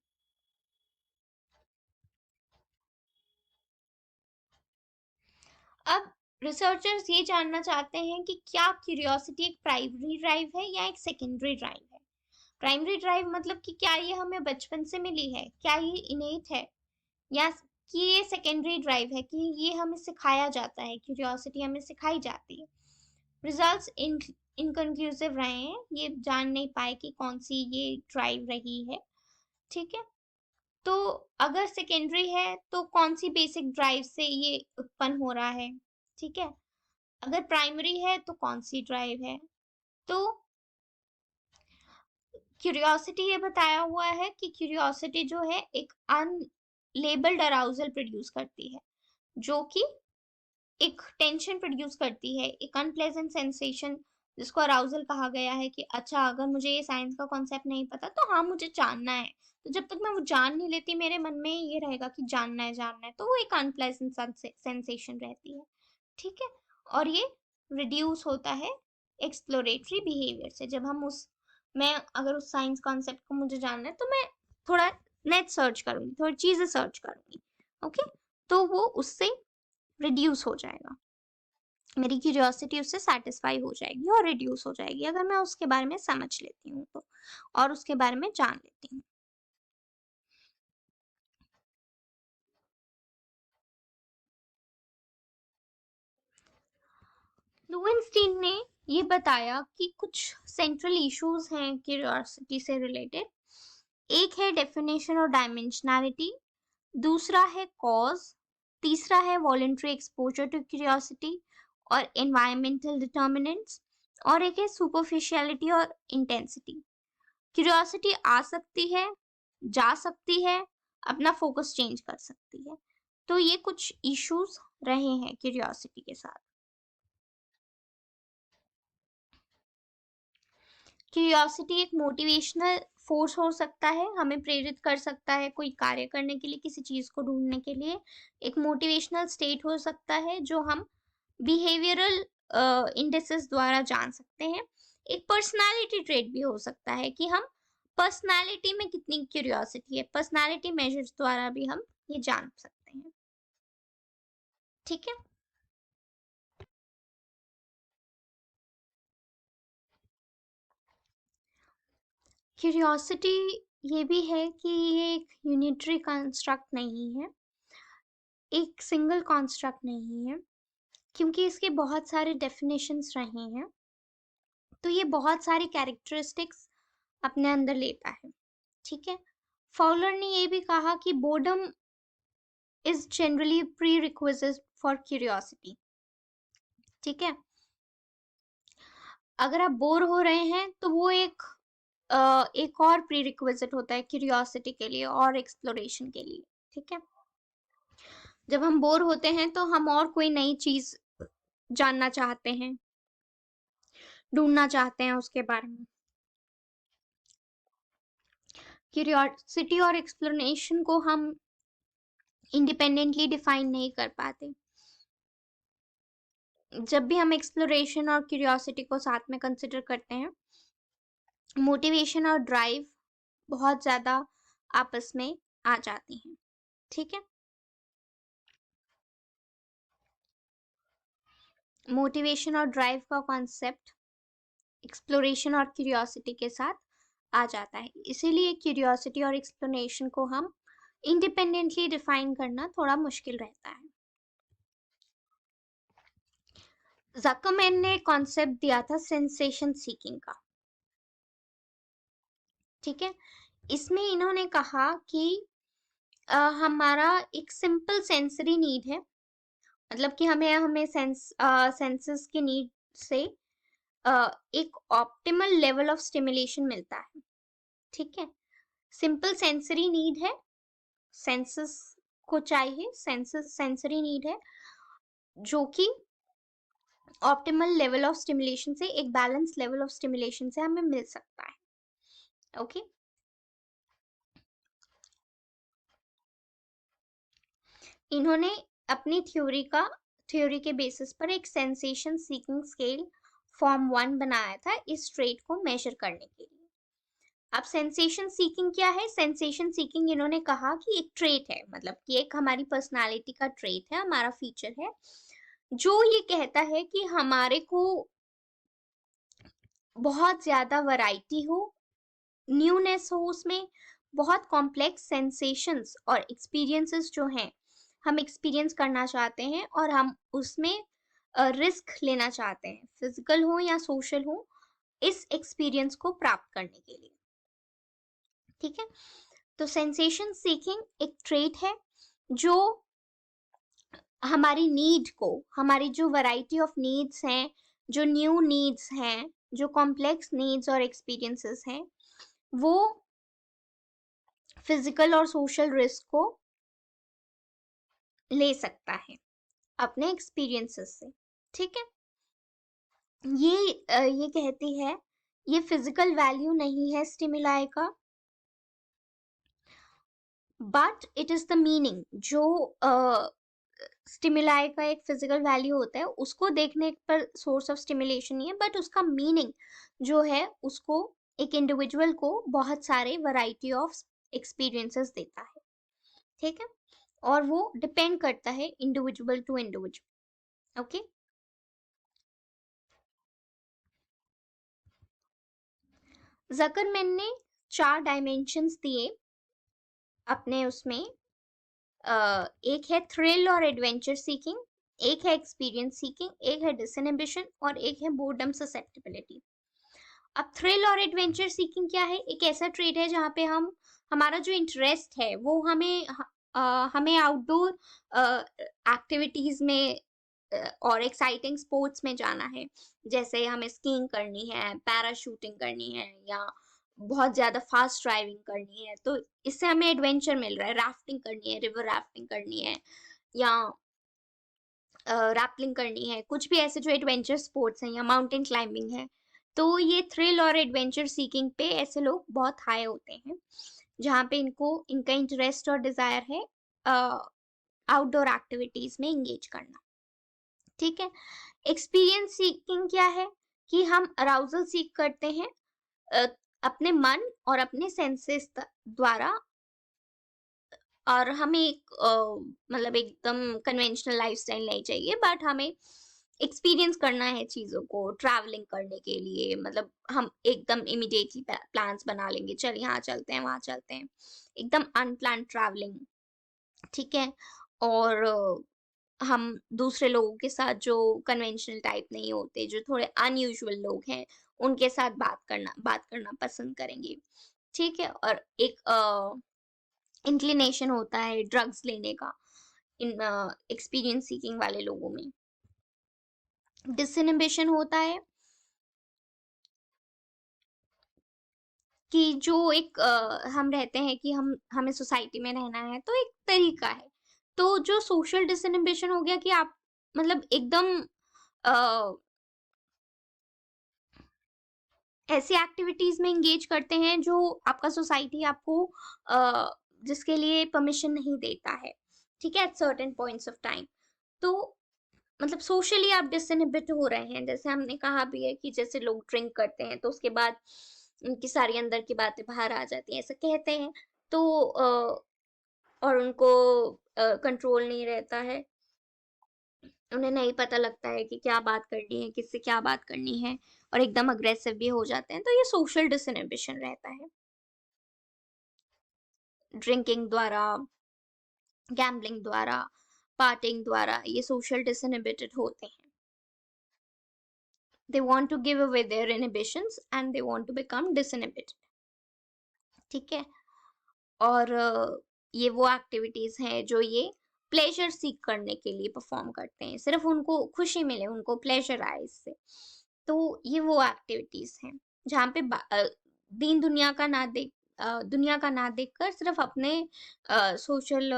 अब रिसर्चर्स ये जानना चाहते हैं कि क्या क्यूरियोसिटी एक प्राइमरी ड्राइव है या एक सेकेंडरी ड्राइव है। प्राइमरी ड्राइव मतलब कि क्या ये हमें बचपन से मिली है, क्या ये इनेट है, या कि ये सेकेंडरी ड्राइव है कि ये हमें सिखाया जाता है, क्यूरियोसिटी हमें सिखाई जाती है। रिजल्ट्स इनकंक्लूसिव रहे हैं, ये जान नहीं पाए कि कौन सी ये ड्राइव रही है। ठीक है, तो अगर सेकेंडरी है तो कौन सी बेसिक ड्राइव से ये उत्पन्न हो रहा है। ठीक है, अगर प्राइमरी है तो कौन सी ड्राइव है। तो क्यूरियोसिटी ये बताया हुआ है कि क्यूरियोसिटी जो है एक अनलेबल्ड अराउजल प्रोड्यूस करती है, जो कि एक टेंशन प्रोड्यूस करती है, एक अनप्लेजेंट सेंसेशन, जिसको अराउजल कहा गया है कि अच्छा अगर मुझे ये साइंस का कॉन्सेप्ट नहीं पता तो हाँ मुझे जानना है, तो जब तक मैं वो जान नहीं लेती मेरे मन में ये रहेगा कि जानना है, तो वो एक अनप्लेजेंट सेंसेशन रहती है। ठीक है, और ये रिड्यूस होता है एक्सप्लोरेटरी बिहेवियर से। जब हम उस मैं अगर उस साइंस कॉन्सेप्ट को मुझे जानना है तो मैं थोड़ा नेट सर्च करूंगी, थोड़ी चीजें सर्च करूंगी। ओके, तो वो उससे रिड्यूस हो जाएगा, मेरी क्यूरियोसिटी उससे सेटिस्फाई हो जाएगी और रिड्यूस हो जाएगी अगर मैं उसके बारे में समझ लेती हूँ तो, और उसके बारे में जान लेती हूँ। लुवेंस्टीन ने ये बताया कि कुछ सेंट्रल इश्यूज हैं क्यूरियोसिटी से रिलेटेड। एक है डेफिनेशन और डायमेंशनैलिटी, दूसरा है कॉज, तीसरा है वॉलंटरी एक्सपोजर टू क्यूरियोसिटी और एनवायरमेंटल डिटर्मिनेंट्स, और एक है सुपरफिशियलिटी और इंटेंसिटी। क्यूरियोसिटी आ सकती है, जा सकती है, अपना फोकस चेंज कर सकती है। तो ये कुछ इश्यूज रहे हैं क्यूरियोसिटी के साथ। क्यूरियोसिटी एक मोटिवेशनल फोर्स हो सकता है, हमें प्रेरित कर सकता है कोई कार्य करने के लिए, किसी चीज को ढूंढने के लिए। एक मोटिवेशनल स्टेट हो सकता है जो हम बिहेवियरल इंडिसेस द्वारा जान सकते हैं। एक पर्सनालिटी ट्रेट भी हो सकता है कि हम पर्सनालिटी में कितनी क्यूरियोसिटी है, पर्सनालिटी मेजर्स द्वारा भी हम ये जान सकते हैं। ठीक है, क्यूरियोसिटी ये भी है कि ये एक यूनिटरी कंस्ट्रक्ट नहीं है, एक सिंगल कंस्ट्रक्ट नहीं है, क्योंकि इसके बहुत सारे डेफिनेशंस रहे हैं, तो ये बहुत सारी कैरेक्टरिस्टिक्स अपने अंदर लेता है। ठीक है, फॉलर ने ये भी कहा कि boredom is generally pre requisite for curiosity. ठीक है, अगर आप बोर हो रहे हैं तो वो एक और प्री रिक्विजिट होता है क्यूरियोसिटी के लिए और एक्सप्लोरेशन के लिए। ठीक है, जब हम बोर होते हैं तो हम और कोई नई चीज जानना चाहते हैं, ढूंढना चाहते हैं उसके बारे में। क्यूरियोसिटी और एक्सप्लोरेशन को हम इंडिपेंडेंटली डिफाइन नहीं कर पाते। जब भी हम एक्सप्लोरेशन और क्यूरियोसिटी को साथ में कंसिडर करते हैं, मोटिवेशन और ड्राइव बहुत ज्यादा आपस में आ जाती हैं। ठीक है, मोटिवेशन और ड्राइव का कॉन्सेप्ट एक्सप्लोरेशन और क्यूरियोसिटी के साथ आ जाता है, इसीलिए क्यूरियोसिटी और एक्सप्लोरेशन को हम इंडिपेंडेंटली डिफाइन करना थोड़ा मुश्किल रहता है। जकरमैन ने कॉन्सेप्ट दिया था सेंसेशन सीकिंग का। ठीक है, इसमें इन्होंने कहा कि हमारा एक सिंपल सेंसरी नीड है, मतलब कि हमें हमें सेंसेस की नीड से एक ऑप्टिमल लेवल ऑफ स्टिमुलेशन मिलता है। ठीक है, सिंपल सेंसरी नीड है, सेंसेस को चाहिए, सेंसरी नीड है जो कि ऑप्टिमल लेवल ऑफ स्टिमुलेशन से, एक बैलेंस लेवल ऑफ स्टिमुलेशन से हमें मिल सकता है। ओके, इन्होंने अपनी थ्योरी के बेसिस पर एक सेंसेशन सीकिंग स्केल फॉर्म 1 बनाया था इस ट्रेट को मेजर करने के लिए। अब सेंसेशन सीकिंग क्या है? सेंसेशन सीकिंग इन्होंने कहा कि एक ट्रेट है, मतलब कि एक हमारी पर्सनालिटी का ट्रेट है, हमारा फीचर है, जो ये कहता है कि हमारे को बहुत ज्यादा वैरायटी हो, न्यूनेस हो, उसमें बहुत कॉम्प्लेक्स सेंसेशंस और एक्सपीरियंसेस जो हैं हम एक्सपीरियंस करना चाहते हैं, और हम उसमें रिस्क लेना चाहते हैं, फिजिकल हो या सोशल हो, इस एक्सपीरियंस को प्राप्त करने के लिए। ठीक है, तो सेंसेशन सीकिंग एक ट्रेट है जो हमारी नीड को, हमारी जो वैरायटी ऑफ नीड्स हैं, जो न्यू नीड्स हैं, जो कॉम्प्लेक्स नीड्स और एक्सपीरियंसेस हैं, वो फिजिकल और सोशल रिस्क को ले सकता है अपने एक्सपीरियंसेस से। ठीक है, ये कहती है, ये फिजिकल वैल्यू नहीं है स्टिमुलाई का, but it is the meaning. जो स्टिमुलाई का एक फिजिकल वैल्यू होता है, उसको देखने पर सोर्स ऑफ स्टिमुलेशन नहीं है, बट उसका मीनिंग जो है उसको, एक इंडिविजुअल को बहुत सारे वैरायटी ऑफ एक्सपीरियंसेस देता है। ठीक है, और वो डिपेंड करता है इंडिविजुअल टू इंडिविजुअल। ओके, जकरमैन ने 4 डायमेंशंस दिए अपने उसमें। एक है थ्रिल और एडवेंचर सीकिंग, एक है एक्सपीरियंस सीकिंग, एक है डिसइनहिबिशन, और एक है बोर्डम ससेप्टिबिलिटी। अब थ्रिल और एडवेंचर सीकिंग क्या है? एक ऐसा ट्रेड है जहाँ पे हमारा जो इंटरेस्ट है वो हमें आउटडोर एक्टिविटीज में और एक्साइटिंग स्पोर्ट्स में जाना है, जैसे हमें स्कीइंग करनी है, पैराशूटिंग करनी है, या बहुत ज्यादा फास्ट ड्राइविंग करनी है, तो इससे हमें एडवेंचर मिल रहा है। राफ्टिंग करनी है, रिवर राफ्टिंग करनी है, या रैपलिंग करनी है, कुछ भी ऐसे जो एडवेंचर स्पोर्ट्स हैं, या माउंटेन क्लाइंबिंग है, तो ये थ्रिल और एडवेंचर सीकिंग पे ऐसे लोग बहुत हाई होते हैं, जहाँ पे इनका इंटरेस्ट और डिजायर है आउटडोर एक्टिविटीज में एंगेज करना। ठीक है, एक्सपीरियंस सीकिंग क्या है? कि हम अराउजल सीक करते हैं अपने मन और अपने सेंसेस द्वारा, और हमें एक मतलब एकदम कन्वेंशनल लाइफस्टाइल नहीं चाहिए, बट हमें एक्सपीरियंस करना है चीजों को। ट्रैवलिंग करने के लिए मतलब हम एकदम इमिडिएटली प्लान्स बना लेंगे, चल यहाँ चलते हैं, वहां चलते हैं, एकदम अनप्लान ट्रैवलिंग। ठीक है, और हम दूसरे लोगों के साथ जो कन्वेंशनल टाइप नहीं होते, जो थोड़े अनयूजुअल लोग हैं, उनके साथ बात करना पसंद करेंगे। ठीक है, और एक इंक्लिनेशन होता है ड्रग्स लेने का इन एक्सपीरियंस सीकिंग वाले लोगों में। डिसइनहिबिशन होता है कि जो एक हम रहते हैं कि हमें सोसाइटी में रहना है, तो एक तरीका है। तो जो सोशल डिसइनहिबिशन हो गया कि आप मतलब एकदम ऐसी एक्टिविटीज में एंगेज करते हैं जो आपका सोसाइटी आपको जिसके लिए परमिशन नहीं देता है। ठीक है, at certain points of time, तो मतलब सोशली आप डिसइनहिबिट हो रहे हैं। जैसे हमने कहा भी है कि जैसे लोग ड्रिंक करते हैं तो उसके बाद उनकी सारी अंदर की बातें बाहर आ जाती हैं, ऐसा कहते हैं, तो और उनको कंट्रोल नहीं रहता है, उन्हें नहीं पता लगता है कि क्या बात करनी है, किससे क्या बात करनी है, और एकदम अग्रेसिव भी हो जाते हैं, तो ये सोशल डिसइनहिबिशन रहता है। ड्रिंकिंग द्वारा, गैम्बलिंग द्वारा, पार्टिंग द्वारा ये सोशल डिसइनहिबिटेड होते हैं। They want to give away their inhibitions and they want to become disinhibited. ठीक है, और ये वो एक्टिविटीज हैं जो ये प्लेजर सीख करने के लिए परफॉर्म करते हैं, सिर्फ उनको खुशी मिले, उनको प्लेजर आए इससे। तो ये वो एक्टिविटीज हैं जहाँ पे दीन दुनिया का ना देखकर सिर्फ अपने सोशल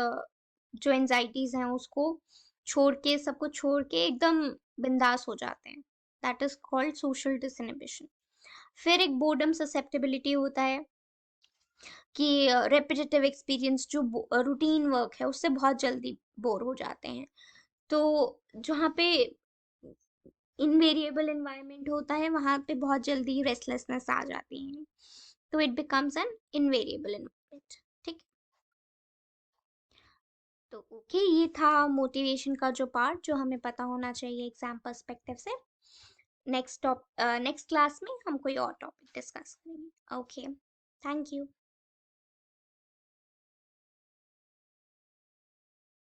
जो एंजाइटीज हैं उसको छोड़ के, सबको छोड़ के एकदम बिंदास हो जाते हैं। That is called social disinhibition. फिर एक बोर्डम ससेप्टेबिलिटी होता है कि रेपिटेटिव एक्सपीरियंस, जो रूटीन वर्क है उससे बहुत जल्दी बोर हो जाते हैं। तो जहाँ पे इनवेरिएबल एनवायरनमेंट होता है वहाँ पे बहुत जल्दी रेस्टलेसनेस आ जाती है, तो it becomes N invariable environment. ठीक। तो ओके, ये था मोटिवेशन का जो पार्ट जो हमें पता होना चाहिए एग्जाम पर्सपेक्टिव से। नेक्स्ट क्लास में हम कोई और टॉपिक डिस्कस करेंगे। Okay, thank you.